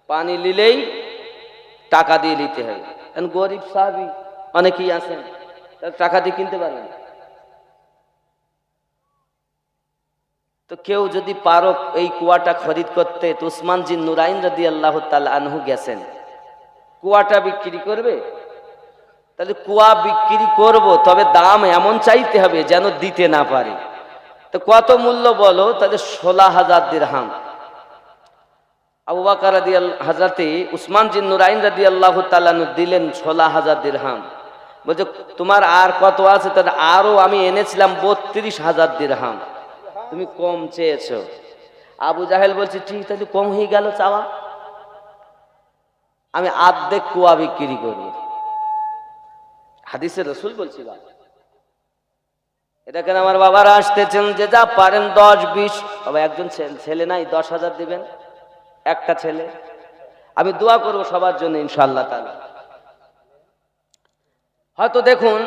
S1: পানি নিলেই টাকা দিয়ে নিতে হবে। কারণ গরিব সাহাবী অনেকেই আছেন, টাকা দিয়ে কিনতে পারবেন। তো কেউ যদি পারো এই কুয়াটা খরিদ করতে, তো উসমান জিন নুরাইন রাদিয়াল্লাহু তাআলা আনহু গেছেন, কুয়াটা বিক্রি করবে। তাহলে কুয়া বিক্রি করব, তবে দাম এমন চাইতে হবে যেন দিতে না পারে। তো কত মূল্য বলো? তাহলে 16,000 দিরহাম। আবু বকর হযরতে উসমান জিন নুরাইন রাদিয়াল্লাহু তাআলা দিলেন 16,000 দিরহাম। বলছে তোমার আর কত আছে? তাহলে আরো আমি এনেছিলাম 32,000 দিরহাম, তুমি কম চেয়েছো। আবু জাহেল বলছে ঠিক, তাহলে কম হয়ে গেল চাওয়া, আমি অর্ধেক কুয়া বিক্রি করব। হাদিসে রাসূল বলছি বাবা। এটা কেন আমার বাবারা আসতেছেন যে যা পারেন 10, 20। বাবা একজন ছেলে নাই 10,000 দিবেন, একটা ছেলে। আমি দোয়া করব সবার জন্য ইনশাআল্লাহ তাআলা। হয়তো দেখুন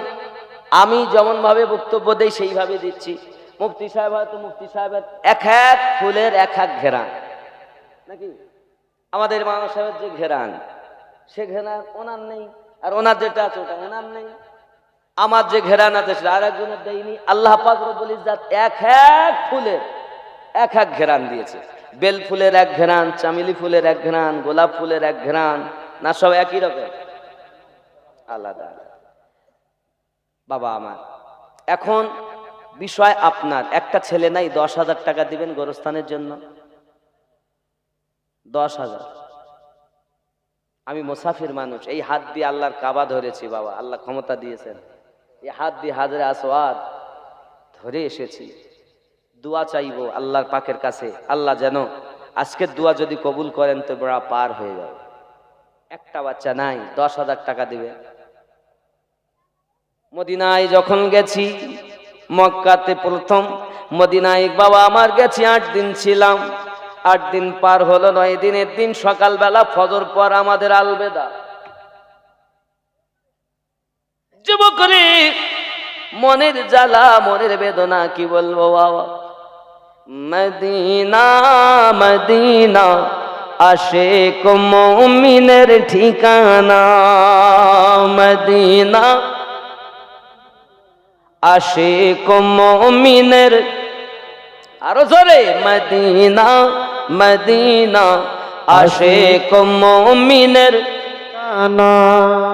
S1: আমি যেমন ভাবে বক্তব্য দেই সেইভাবে দিচ্ছি। মুফতি সাহেব হয়তো মুফতি সাহেবের এক এক ফুলের এক এক ঘেরান, নাকি আমাদের মাওলানা সাহেবের যে ঘেরান সে ঘেরান ওনার নেই, আর ওনার যেটা আছে ওটা ওনার নেই। আমার যে ঘেরান আছে সেটা আর একজনের দেয়নি। আল্লাহ পাক রব্বুল ইজ্জত এক এক ফুলের এক এক ঘেরান দিয়েছে। বেল ফুলের এক ঘেরান, চামেলি ফুলের এক ঘেরান, গোলাপ ফুলের এক ঘেরান, না সব একই রকম? আলাদা। বাবা আমার এখন বিষয় আপনার, একটা ছেলে নাই 10,000 টাকা দিবেন গোরস্থানের জন্য? 10,000। আমি মুসাফির মানুষ, এই হাত দিয়ে আল্লাহর কাবা ধরেছি বাবা, আল্লাহ ক্ষমতা দিয়েছেন। এই হাত দিয়ে হাজরে আসওয়াদ ধরে এসেছি। দোয়া চাইবো আল্লাহর পাকের কাছে, আল্লাহ যেন আজকের দোয়া যদি কবুল করেন তো বড় পার হয়ে যাবে। একটা বাচ্চা নাই, 10,000 টাকা দিবে। মদিনায় যখন গেছি, মক্কাতে প্রথম মদিনায় বাবা আমার গেছি 8 দিন ছিলাম। 8 দিন পার হলো, 9 দিনের দিন সকালবেলা ফজর পর আমাদের আলবেদা। যুবকরে মনের জ্বালা মনের বেদনা কি বলবো বাবা। মদিনা মদিনা আশিক মুমিনের ঠিকানা, মদিনা আশিক মুমিনের, আরো জোরে, মদিনা মদিনা আশিক মুমিনের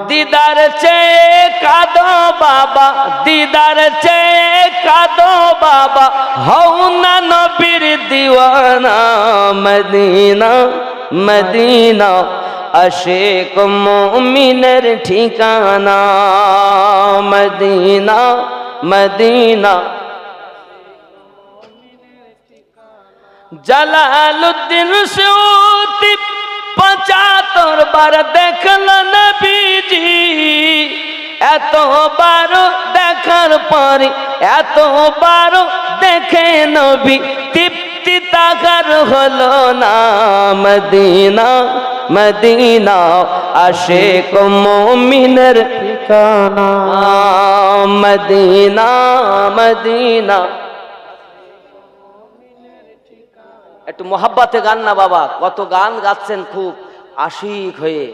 S1: দিদার চেয়ে কাঁদো বাবা, দিদার চেয়ে কাঁদো বাবা, হও না নবীর দিওয়ানা। মদিনা মদিনা আশিক মুমিনের ঠিকানা, মদিনা মদিনা। জালালউদ্দিন সূতি 75 বার দেখল নবীজি, এতবার দেখার পরে এতবার দেখে নবী তৃপ্তি তাকার হলো না। মদিনা মদিনা আশিক মুমিনের
S2: ঠিকানা
S1: মদিনা মদিনা। একটু মোহাব্বতে গান না বাবা, কত গান গাচ্ছেন খুব আশিক হয়ে।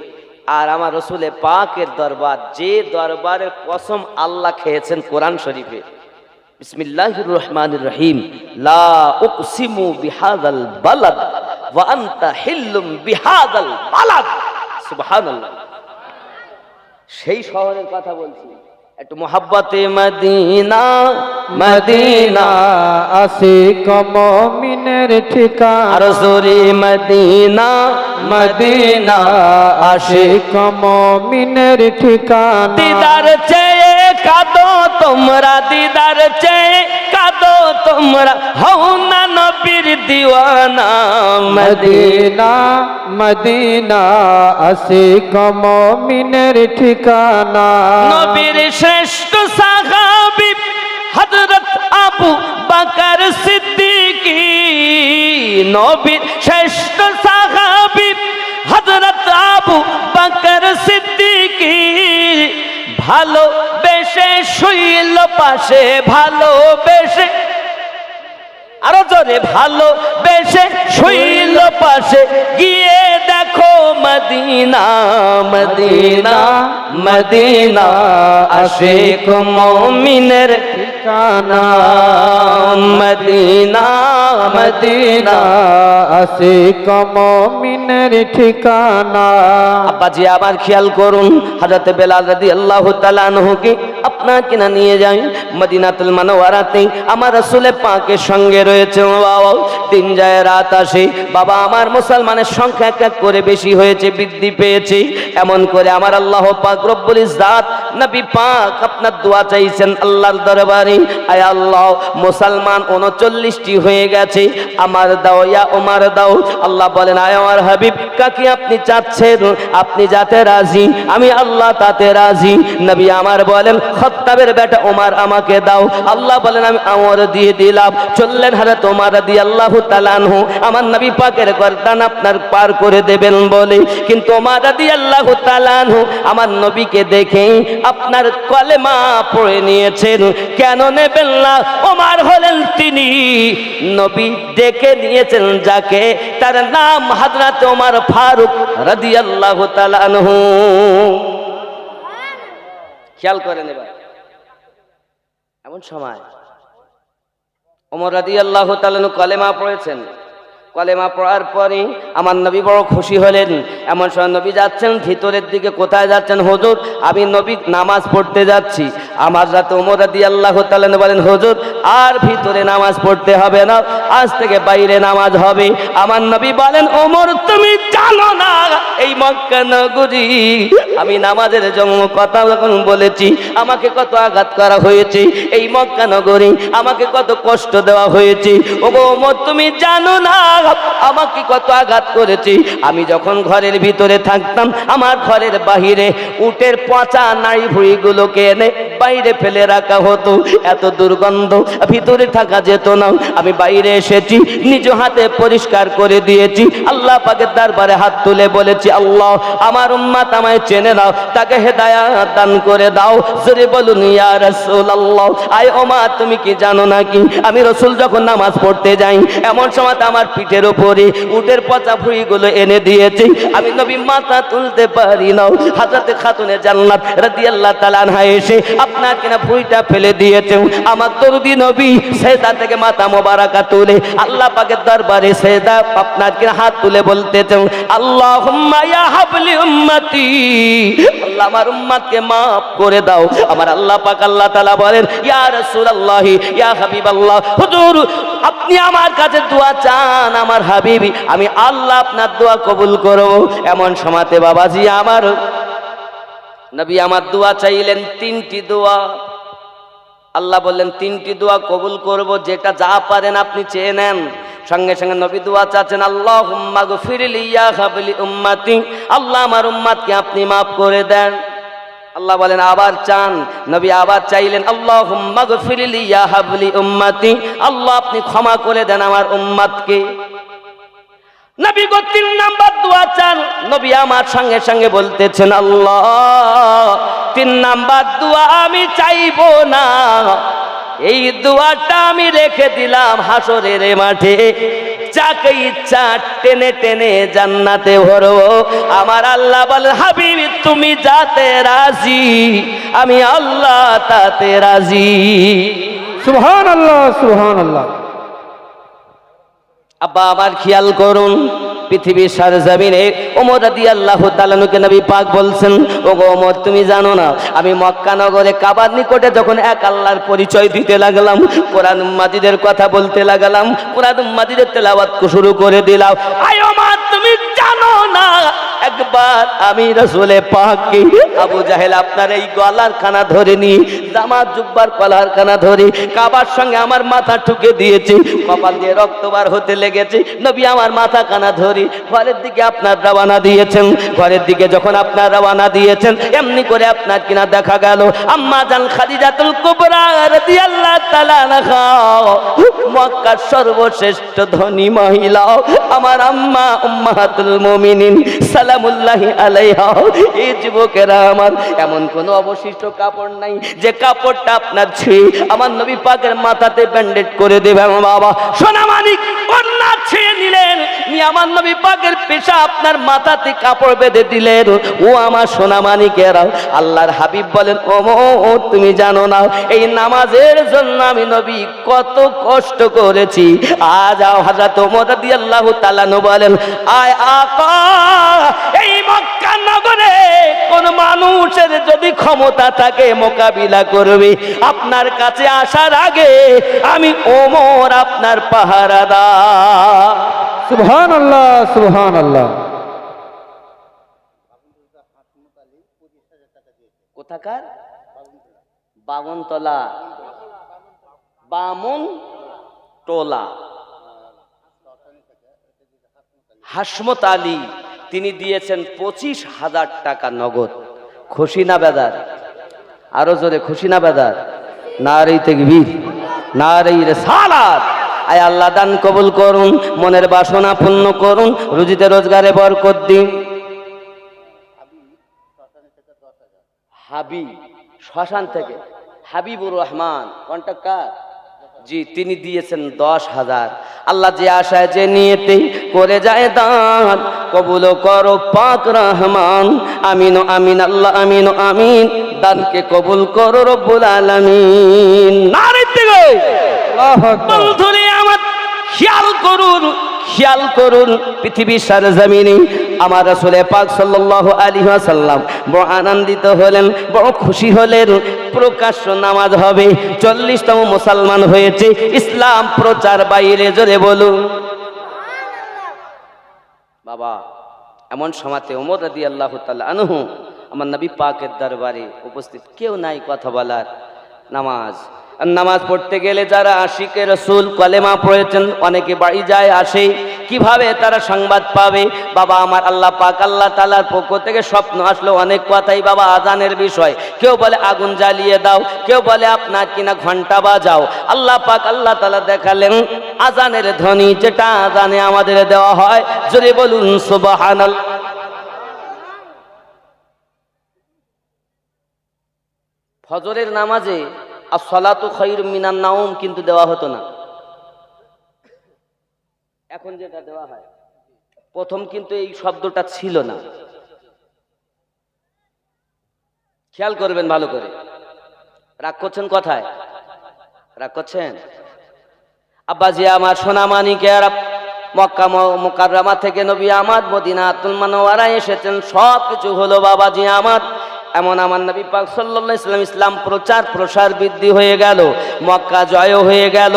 S1: আর আমার রসুলে পাকের দরবার, যে দরবারের কসম আল্লাহ খেয়েছেন কোরআন শরীফে, বিসমিল্লাহির রহমানির রহিম, লা উকসিমু বিহাযাল বালাদ ওয়া আনতা হিল্লুম বিহাযাল বালাদ, সুবহানাল্লাহ। সেই শহরের কথা বলছি। একটু মোহাব্বতে মদিনা মদিনা
S2: আশিক মুমিনের ঠিকানা
S1: আর জোরে মদিনা মদিনা
S2: আশিক মুমিনের ঠিকানা
S1: দিদার চেয়ে কাঁদো তোমরা, দিদার চেয়ে কাঁদো তোমরা, হও না নবীর দিওয়ানা মদিনা।
S2: মদিনা মদিনা আশিক মুমিনের ঠিকানা
S1: নবীর শ্রেষ্ঠ সাহাবী হযরত আবু বকর সিদ্দিকী, নবীর শ্রেষ্ঠ সাহাবী হযরত আবু বকর সিদ্দিকী, ভালোবেসে শুইল পাশে, ভালোবেসে আরো জোরে, ভালোবেসে শুইল পাশে, গিয়ে দেখো মদিনা মদিনা মদিনা আশিক মুমিনের
S2: ঠিকানা
S1: মদিনা মদিনা।
S2: আশিক মুমিনের ঠিকানা
S1: আব্বাজি আমার খেয়াল করুন, হযরত বেলাল রাদিয়াল্লাহু তাআলা আনহুকে আপনাকে না নিয়ে যাই মদিনাতুল মুনাওয়ারাতে, আমার রাসূল পাকের সঙ্গে রয়েছে। বাবা দিন যায় রাত আসে, বাবা আমার মুসলমানের সংখ্যা এক এক করে বেশি হয়েছে, বৃদ্ধি পেয়েছে। এমন করে আমার আল্লাহ পাক রব্বুল ইজ্জাত নবী পাক আপনার দোয়া চাইছেন আল্লাহর দরবারে, আয় আল্লাহ মুসলমান 39টি হয়ে গেছে, আমার দাও ইয়া ওমর দাও। আল্লাহ বলেন, আয় আমার হাবিব কাকে আপনি চাচ্ছেন, আপনি যাতে রাজি আমি আল্লাহ তাতে রাজি। নবী আমার বলেন, খাত্তাবের বেটা ওমর আমাকে দাও। আল্লাহ বলেন, আমি ওমর দিয়ে দিলাম। চললেন হযরত ওমর রাদিয়াল্লাহু তাআলা আনহু, আমার নবী পাকের গর্দান আপনার পার করে দেবেন বলে, কিন্তু ওমর রাদিয়াল্লাহু তাআলা আনহু আমার নবীকে দেখে আপনার কলেমা পড়ে নিয়েছেন। কেন নেবেন না? ওমর হলেন তিনি নবী ডেকে নিয়েছেন যাকে, তার নাম হযরত ওমর ফারুক রাদিয়াল্লাহু তাআলা আনহু। খেয়াল করেন এবার, এমন সময় ওমর রাদিয়াল্লাহু তাআলা কলেমা পড়েছেন। কলেমা পড়ার পরে আমার নবী বড় খুশি হলেন। এমন সময় নবী যাচ্ছেন ভিতরের দিকে। কোথায় যাচ্ছেন? হুজুর আমি নবী নামাজ পড়তে যাচ্ছি। আমার রাতে ওমর রাদিয়াল্লাহু তাআলা বলেন, হুজুর আর ভিতরে নামাজ পড়তে হবে না, আজ থেকে বাইরে নামাজ হবে। আমার নবী বলেন, ওমর তুমি জানো না এই মক্কা নগরী আমি নামাজের জন্য কথা যখন বলেছি আমাকে কত আঘাত করা হয়েছে, এই মক্কা নগরী আমাকে কত কষ্ট দেওয়া হয়েছে। ওগো ওমর তুমি জানো না আমাকে কত আঘাত করেছি। আমি যখন ঘরের ভিতরে থাকতাম আমার ঘরের বাহিরে উটের পচা নাড়ি ভুঁড়িগুলোকে এনে বাইরে ফেলে রাখা হতো, এত দুর্গন্ধ ভিতরে থাকা যেত না। আমি বাইরে এসেছি, নিজ হাতে পরিষ্কার করে দিয়েছি। আল্লাহ পাকের দরবারে হাত তুলে বলেছি, আল্লাহ আমার উম্মত আমায় চেনে নাও, তাকে হেদায়াত দান করে দাও। জোরে বলুন ইয়া রাসূলুল্লাহ। আয় ওমর তুমি কি জানো নাকি আমি রাসূল যখন নামাজ পড়তে যাই এমন সময় আমার পিঠের উপরে উটের পচা ভুঁড়িগুলো এনে দিয়েছি, আমি নবী মাথা তুলতে পারি না। হযরত খাতুনে জান্নাত রাদিয়াল্লাহু তাআলা আনহা এসে আপনার কিনা ভুঁড়িটা ফেলে দিয়েছে। আমার দরদি নবী সেজদা থেকে মাথা মোবারকা তুলে আল্লাহ পাকের দরবারে সেজদা আপনার কিনা হাত তুলে বলতেছেন, আল্লাহুম্মা ইয়া হাবলি উম্মতি, আল্লাহ আমার উম্মতকে maaf করে দাও। আমার আল্লাহ পাক আল্লাহ তাআলা বলেন, ইয়া রাসূলুল্লাহ ইয়া হাবিবাল্লাহ, হুজুর আপনি আমার কাছে দোয়া চান আমার হাবিবি, আমি আল্লাহ আপনার দোয়া কবুল করব। এমন সময়তে বাবাজি আমার নবী আমার দোয়া চাইলেন, 3টি দোয়া। আল্লাহ বললেন 3টি দোয়া কবুল করব, যেটা যা পারেন আপনি চেয়ে নেন। সঙ্গে সঙ্গে নবী দোয়া চাচ্ছেন, আল্লাহুম্মা গফিরলি ইয়া হাবলি উম্মতি, আল্লাহ আমার উম্মতকে আপনি maaf করে দেন। আল্লাহ বলেন আবার চান। নবী আবার চাইলেন, আল্লাহুম্মা গফিরলি ইয়া হাবলি উম্মতি, আল্লাহ আপনি ক্ষমা করে দেন আমার উম্মতকে। নবী গো 3 নাম্বার দোয়া চান, নবী আমার সঙ্গে সঙ্গে বলতেছেন আল্লাহ 3 নাম্বার দোয়া আমি চাইবো না, এই দোয়াটা আমি রেখে দিলাম হাসরের মাঠে, যাকে ইচ্ছা টেনে টেনে জান্নাতে ভরবো। আমার আল্লাহ বলে হাবিব তুমি যাতে রাজি, আমি আল্লাহ তাতে রাজি।
S2: সুবহানাল্লাহ, সুবহানাল্লাহ।
S1: আব্বা আমার খেয়াল করুন, পৃথিবীর সরজমিনে ওমর রাদিয়াল্লাহু তাআলা কে নবী পাক বলছেন, ওগো ওমর তুমি জানো না আমি মক্কা নগরে কাবার নিকটে যখন এক আল্লাহর পরিচয় দিতে লাগলাম, কোরআন মাজিদের কথা বলতে লাগলাম, কোরআন মাজিদের তেলাওয়াত শুরু করে দিলাম, আয় ওমর তুমি জানো না একবার আমি রাসূলে পাককে আবু জাহেল আপনার এই গলার খানা ধরে নি, জামাত জুব্বার কলার খানা ধরে কাবার সঙ্গে আমার মাথা ঠুকে দিয়েছে, কপাল দিয়ে রক্ত বার হতে লেগেছে, নবী আমার মাথা কানা ধরে ঘরের দিকে আপনার রওনা দিয়েছেন, ঘরের দিকে যখন আপনার রওনা দিয়েছেন এমনি করে আপনার কিনা দেখা গেল আম্মা জান খাদিজাতুল কুবরা রাদিয়াল্লাহু তাআলা আনহা, মক্কার সর্বশ্রেষ্ঠ ধনী মহিলা আমার আম্মা উম্মাহাতুল মুমিনিন সালামুল্লাহি আলাইহা, এই যুবকেরা আমার এমন কোন অবশিষ্ট কাপড় নাই যে কাপড়টা আপনার ছুঁয়ে আমার নবী পাকের মাথাতে ব্যান্ডেজ করে দেবে। বাবা সোনা মানিক অন্য ছেড়ে নিলেন, আমার নবী পাকের পেশা আপনার মাথাতে কাপড় বেঁধে দিলেন। ও আমার সোনা মানিকেরা, আল্লাহর হাবিব বলেন ও তুমি জানো না এই নামাজের জন্য আমি নবী কত কষ্ট করেছি। আজ হযরত ওমর রাদিয়াল্লাহু তাআলা বলেন আয় আকা, এই মক্কা নগরে কোন মানুষের যদি ক্ষমতা থাকে মোকাবিলা করবে, আপনার কাছে আসার আগে আমি ওমর আপনার পাহারাদার।
S2: সুবহানাল্লাহ, সুবহানাল্লাহ।
S1: কোথাকার? বামনতলা, বামন টোলা, হাসমত আলী তিনি দিয়েছেন 25,000 টাকা নগদ। খুশি না বেদার? আরো জোরে খুশি না বেদার? নারী তাকবীর, নারী রিসালাত। আয় আল্লাহ দান কবুল করুন, মনের বাসনা পূর্ণ করুন, রুজিতে রোজগারে বরকত দিন। হাবিব শ্মশান থেকে হাবিবুর রহমান কন্ট্রাক্টর জি, তিনি দিয়েছেন 10,000। আল্লাহ যে আশায় যে নিয়েতে করে যায় দান কবুল করো পাক রহমান, আমিন আমিন আল্লাহ আমিন আমিন, দানকে কবুল করো রব্বুল আলামিন। নারে দিগো
S2: আল্লাহু আকবার।
S1: বন্ধুরে আমার খেয়াল করুন, খেয়াল করুন, পৃথিবীর সরজমিনে আমার রাসূল পাক সাল্লাল্লাহু আলাইহি ওয়াসাল্লাম বড় আনন্দিত হলেন, বড় খুশি হলেন। প্রকাশ্য নামাজ হবে, 40তম মুসলমান হয়েছে, ইসলাম প্রচার বাইরে, জোরে বলুন বাবা। এমন সময়তে ওমর রাদিয়াল্লাহু তাআলা আনহু আমার নবী পাকের দরবারে উপস্থিত, কেউ নাই কথা বলার। নামাজ পড়তে গেলে যারা আশিকে রসুল কলেমা পড়েছেন অনেকে বাড়ি যায় আসে, কিভাবে তারা সংবাদ পাবে? বাবা আমার আল্লাহ পাক আল্লাহ তাআলার পক্ষ থেকে স্বপ্ন আসলো, অনেক কথাই বাবা আজানের বিষয়, কেউ বলে আগুন জ্বালিয়ে দাও, কেউ বলে আপনার কিনা ঘন্টা বাজাও। আল্লাহ পাক আল্লাহ তাআলা দেখালেন আজানের ধ্বনি, যেটা আজানে আমাদের দেওয়া হয়, জোরে বলুন সুবহানাল্লাহ। ফজরের নামাজে আসসালাতু খায়রুম মিনান নাওম কিন্তু দেওয়া হতো না, এখন যেটা দেওয়া হয়। প্রথম কিন্তু এই শব্দটা ছিল না, খেয়াল করবেন ভালো করে। রাগ করছেন কথায়? রাগ করছেন? আব্বাজি আমার সোনা মানিকেরা, মক্কা মুকাররমা থেকে নবী আমার মদিনাতুল মুনাওয়ারায় এসেছেন, সব কিছু হলো বাবাজি আমার। এমন আমার নবী পাক সাল্লাল্লাহু আলাইহি ওয়াসাল্লাম ইসলাম প্রচার প্রসার বৃদ্ধি হয়ে গেল, মক্কা জয় হয়ে গেল।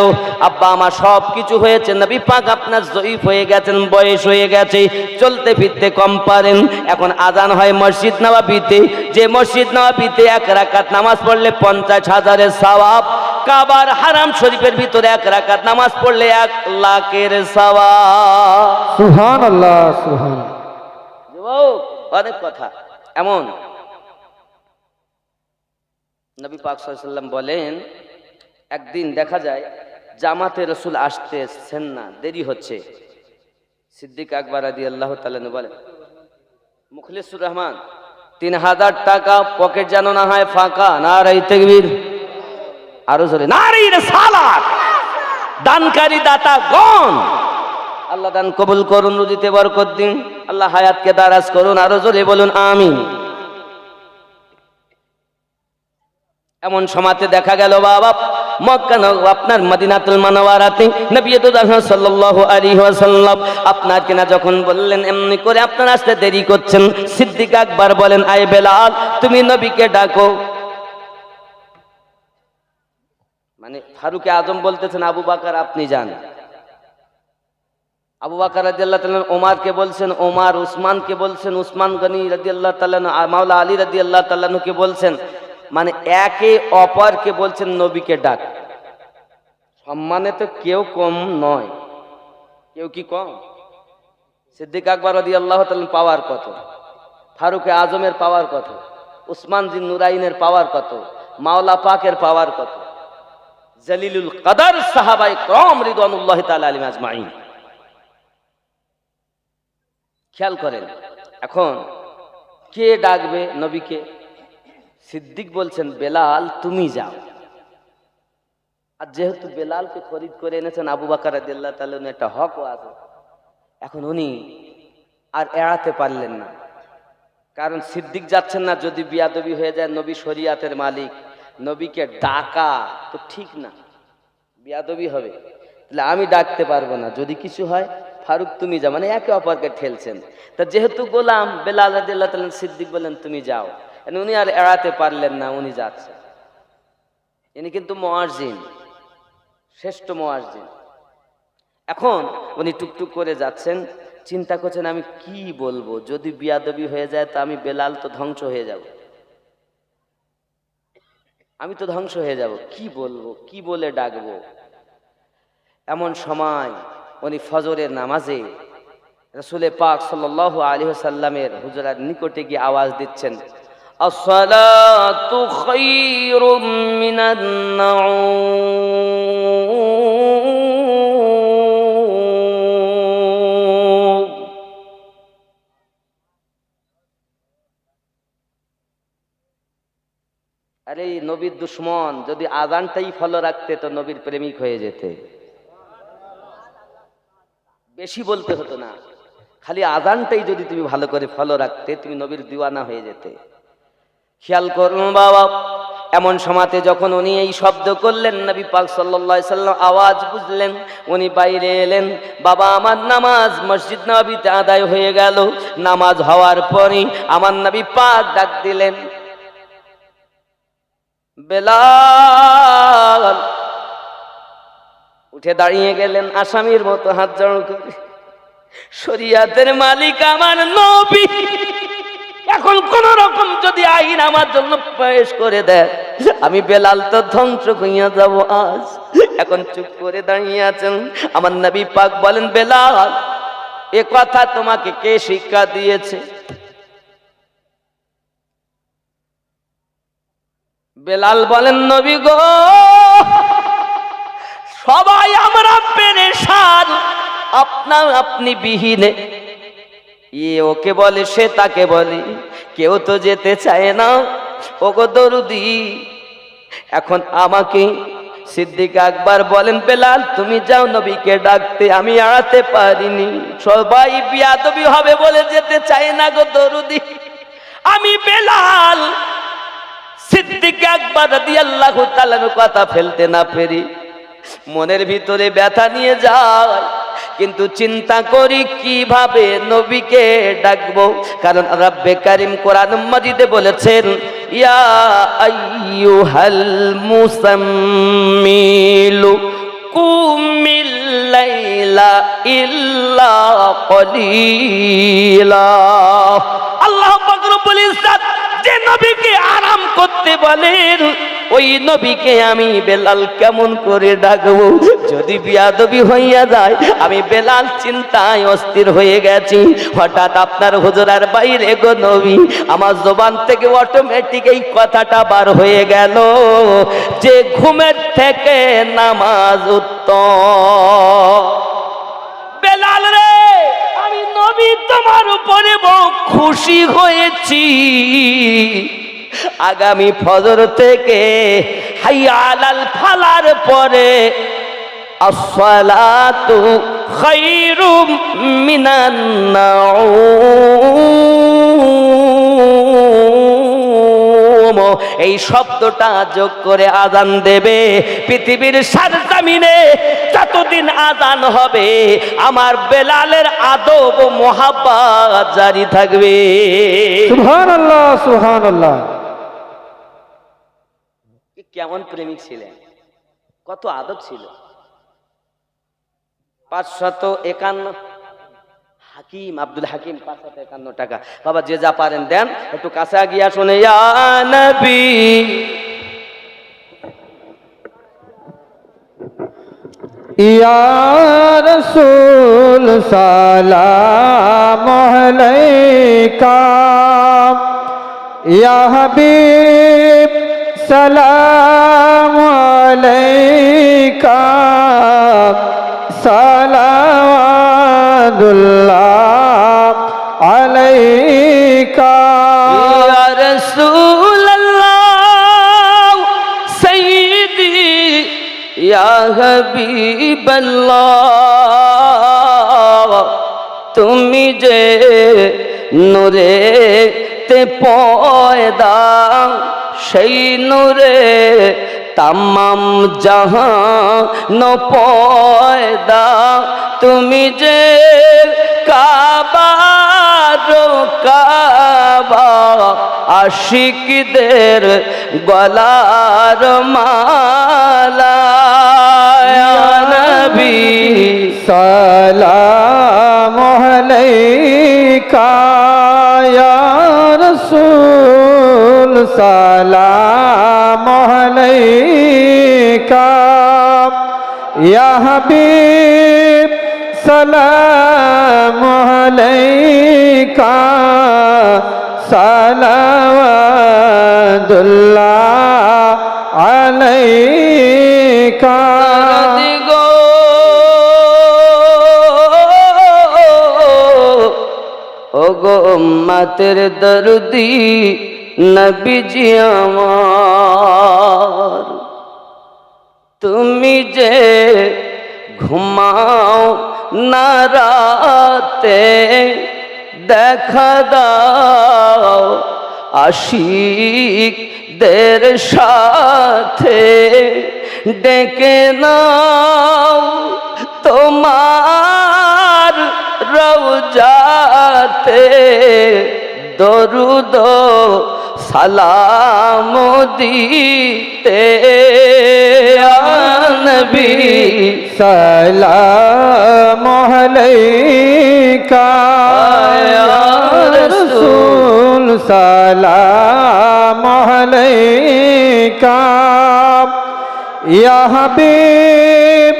S1: আব্বা আমার সব কিছু হয়েছে, নবী পাক আপনার জয়ীফ হয়ে গেছেন, বয়স হয়ে গেছে, চলতে ফিরতে কম পারেন। এখন আজান হয় মসজিদ নববীতে, যে মসজিদ নববীতে 1 রাকাত নামাজ পড়লে 50,000-এর সওয়াব, কাবার হারাম শরীফের ভিতরে 1 রাকাত নামাজ পড়লে 1 লাখের সওয়াব।
S2: সুবহানাল্লাহ, সুবহানাল্লাহ।
S1: যুবক অনেক কথা। এমন নবী পাক সাল্লাল্লাহু আলাইহি ওয়াসাল্লাম বলেন, একদিন দেখা যায় জামাতে রসুল আসতেছেন না, দেরি হচ্ছে, সিদ্দিক আকবর রাদিয়াল্লাহু তাআলা আনহু বলেন, মুখলিসুর রহমান 3000 টাকা পকেট যেন না হয় ফাঁকা। নারে তাকবীর, আরো জোরে নারে রিসালাত। দানকারী দাতা গণ, আল্লাহ দান কবুল করুন, রুজিতে বরকত দিন, আল্লাহ হায়াতকে দারাজ করুন, আরো জোরে বলুন আমিন। এমন সমাজে দেখা গেল বাবা মক্কা আপনার মদিনাতুল মুনাওয়ারাতে নবী সাল্লাল্লাহু আলাইহি ওয়াসাল্লাম আপনার কিনা যখন বললেন এমনি করে আপনার আসতে দেরি করছেন, সিদ্দিক আকবর বলেন, আয় বেলাল তুমি নবীকে ডাকো। মানে ফারুক আজম বলতেছেন আবু বকর আপনি যান। আবু বকর রাদিয়াল্লাহু তাআলা ওমরকে বলছেন ওমর, উসমানকে বলছেন উসমান গনি রাদিয়াল্লাহু তাআলা, মাওলা আলী রাদিয়াল্লাহু তাআলা কে বলছেন, মানে একে অপরকে বলছেন নবীকে ডাক। সম্মানে তো কেউ কম নয়, কেউ কি কম? সিদ্দিক আকবর রাদিয়াল্লাহু তাআলা পাওয়ার কত, ফারুক আজমের পাওয়ার কত, উসমান জিন নুরাইনের পাওয়ার কত, মাওলা পাকের পাওয়ার কত, জলিলুল কদর সাহাবায়ে کرام রিদওয়ানুল্লাহি তাআলা আলাইহিম আজমাইন। খেয়াল করেন, এখন কে ডাকবে নবীকে? সিদ্দিক বলছেন বেলাল তুমি যাও। আর যেহেতু বেলালকে খরিদ করে এনেছেন আবু বকর রাদিয়াল্লাহু তাআলা, একটা হকও আছে। এখন উনি আর এড়াতে পারলেন না, কারণ সিদ্দিক যাচ্ছেন না, যদি বিয়াদবি হয়ে যায়, নবী শরিয়াতের মালিক, নবীকে ডাকা তো ঠিক না, বিয়াদবি হবে, তাহলে আমি ডাকতে পারবো না, যদি কিছু হয় ফারুক তুমি যাও, মানে একে অপরকে ঠেলছেন। তা যেহেতু গোলাম বেলাল রাদিয়াল্লাহু তাআলা, সিদ্দিক বললেন তুমি যাও, উনি আর এড়াতে পারলেন না, উনি যাচ্ছেন। ইনি কিন্তু মুয়াজ্জিন, শ্রেষ্ঠ মুয়াজ্জিন। এখন উনি টুকটুক করে যাচ্ছেন, চিন্তা করছেন আমি কি বলবো, যদি বিয়াদবি হয়ে যায় তো আমি বেলাল তো ধ্বংস হয়ে যাব, আমি তো ধ্বংস হয়ে যাব, কি বলবো, কি বলে ডাকবো। এমন সময় উনি ফজরের নামাজে রাসূল পাক সাল্লাল্লাহু আলাইহি ওয়াসাল্লামের হুজরার নিকটে গিয়ে আওয়াজ দিচ্ছেন, আসসালাতু খায়রুম মিনান নাউম। আরে নবীর দুশ্মন যদি আযানটাই ফলো রাখতে তো নবীর প্রেমিক হয়ে যেতে, বেশি বলতে হতো না, খালি আযানটাই যদি তুমি ভালো করে ফলো রাখতে তুমি নবীর দিওয়ানা হয়ে যেতে। খেয়াল করুন বাবা, এমন সময়তে যখন উনি এই শব্দ করলেন, নবী পাক সাল্লাল্লাহু আলাইহি সাল্লাম আওয়াজ বুঝলেন, উনি বাইরে এলেন। বাবা আমার নামাজ মসজিদ নববীতে আদায় হয়ে গেল। নামাজ হওয়ার পরে আমার নবী পাক ডাক দিলেন, বেলাল। উঠে দাঁড়িয়ে গেলেন আসামির মতো হাত জড়ো করে, শরিয়াতের মালিক আমার নবী, এখন কোন রকম যদি আইন আমার জন্য পেশ করে দেয় আমি বেলাল তো ধ্বংস হইয়া যাব আজ। এখন চুপ করে দাঁড়িয়ে আছেন। আমার নবী পাক বলেন, বেলাল এ কথা তোমাকে কে শিক্ষা দিয়েছে? বেলাল বলেন, নবী গো, সবাই আমরা পেরেশান, আপনি বিহীনে, ওকে বলে সে তাকে বলে, কেউ তো যেতে চায় না, ওগো দরুদি। এখন আমাকে সিদ্দিক আকবর বলেন, বেলাল তুমি যাও নবীকে ডাকতে, আমি এড়াতে পারিনি, সবাই বিয়াদবি হবে বলে যেতে চায় না গো দরুদি। আমি বেলাল সিদ্দিক আকবর রাদিয়াল্লাহু তাআলা কথা ফেলতে না পেরে মনের ভিতরে ব্যথা নিয়ে যায়, কিন্তু চিন্তা করি কিভাবে নবীকে ডাকবো। কারণ রব্বে কারীম কোরআন মাজিদে বলেছেন, ইয়া আইয়ুহাল মুসাম্মিলু কুমিল লাইলা ইল্লা কলিলা। আল্লাহ পাক রব্বুল ইজ্জত যে নবীকে আরাম করতে বলেন, ওই নবীকে আমি বেলাল কেমন করে ডাকবো? যদি বিয়াদবি হইয়া যায়, আমি বেলাল চিন্তায় অস্থির হয়ে গেছি। হঠাৎ আপনার হুজুরার বাইরে গো নবী, আমার জবান থেকে অটোমেটিক এই কথাটা বার হয়ে গেল যে ঘুমের থেকে নামাজ উত্তম। বেলাল রে আমি তোমার উপরে বড় খুশি হয়েছি। আগামী ফজর থেকে হাইয়া আলাল ফালার পরে আসসালাতু খায়রুম মিনান নাউম, এই শব্দটা যোগ করে আযান দেবে। পৃথিবীর সারজামিনে যতদিন আযান হবে আমার বেলালের আদব ও মোহাব্বত জারি থাকবে।
S2: সুবহানাল্লাহ সুবহানাল্লাহ।
S1: কেমন প্রেমিক ছিলেন, কত আদব ছিল। 551 হাকিম, আব্দুল হাকিম 551 টাকা। বাবা যে যা পারেন দেন, একটু কাছে গিয়া শুনে ইয়া নবী
S2: ইয়া রাসূল সালাম আলাইকা, ইয়া হাবিব সালাম আলাইকা, সালাওয়াতুল্লাহ আলাইকা।
S1: ইয়া রাসূলুল্লাহ সাইয়্যিদি ইয়া হাবিবাল্লাহ, তুমি যে নূরে তে পয়দা, সেই নূরে তামাম জাহান পয়দা, তুমি যে কাবার কাবা, আশিকদের গলার মালা। ইয়া নবী
S2: সালাম আলাইকা, ইয়া রাসূল সালাম আলাইকা, ইয়া হাবিব সালাম আলাইকা, সালাওয়াতুল্লাহ আলাইকা।
S1: ওগো উম্মতের দরদি নবীজি আমার, তুমি যে ঘুমাও না রাতে, দেখা দাও আশিকদের সাথে, ডেকে নাও তোমার রওজাতে, দরুদ সালাম দিতে। ইয়া নবী
S2: সালাম আলাইকা, ইয়া রাসূল সালাম আলাইকা, ইয়া হাবিব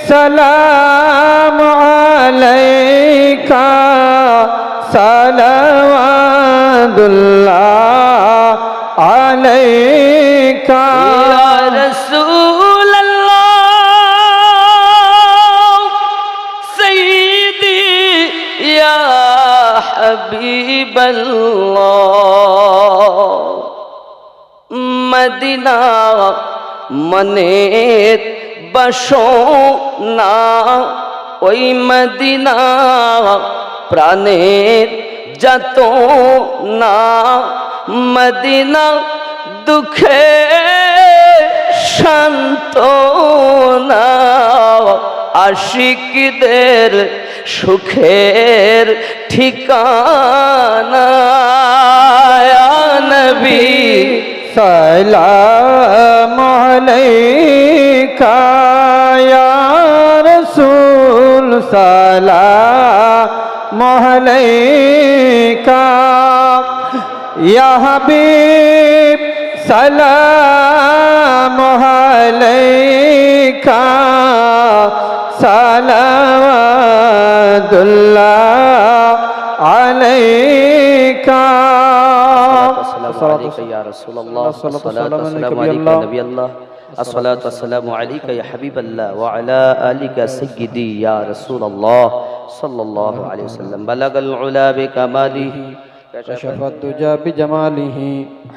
S2: সালাম আলাইকা, সালাওয়াতুল্লাহ আলাইকা।
S1: ইয়া রাসূলুল্লাহ সাইয়্যিদি ইয়া হাবিবাল্লাহ, মদিনা মনের বাসনা, ওই মদিনা প্রাণের যত না, মদিনা দুঃখে সান্ত্বনা, আশিকদের সুখের ঠিকানা। ইয়া নবী
S2: সালাম আলাইকা, ইয়া রাসূল সালাম আলাইকা, ইয়া হাবিব সালাম আলাইকা, সালাওয়াতুল্লাহ আলাইকা।
S1: السلام عليك يا رسول الله، الصلاة والسلام عليك يا نبي الله، الصلاة والسلام عليك يا حبيب الله وعلى آلك سيدي يا رسول الله সাল্লাল্লাহু আলাইহি ওয়াসাল্লাম বালাগাল উলা বিকামালিহি
S2: كشف الدجى بجماله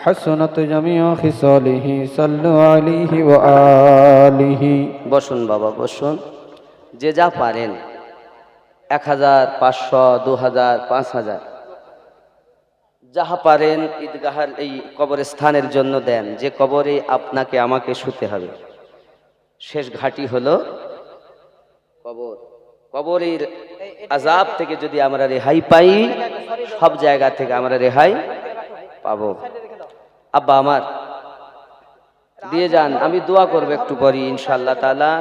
S2: حسنت جميع خصاله صلوا عليه وآله
S1: বসুন বাবা বসুন। যে যা পারেন 1000 500 2000 5000 যাহা পারেন ঈদগাহের এই কবরস্থানের জন্য দেন, যে কবরে আপনাকে আমাকে শুতে হবে। শেষ ঘাটি হলো কবর। কবরের আযাব থেকে যদি আমরা রেহাই পাই, সব জায়গা থেকে আমরা রেহাই পাবো। আব্বা আমার দিয়ে যান, আমি দোয়া করবো একটু পরে ইনশাআল্লাহ তাআলা।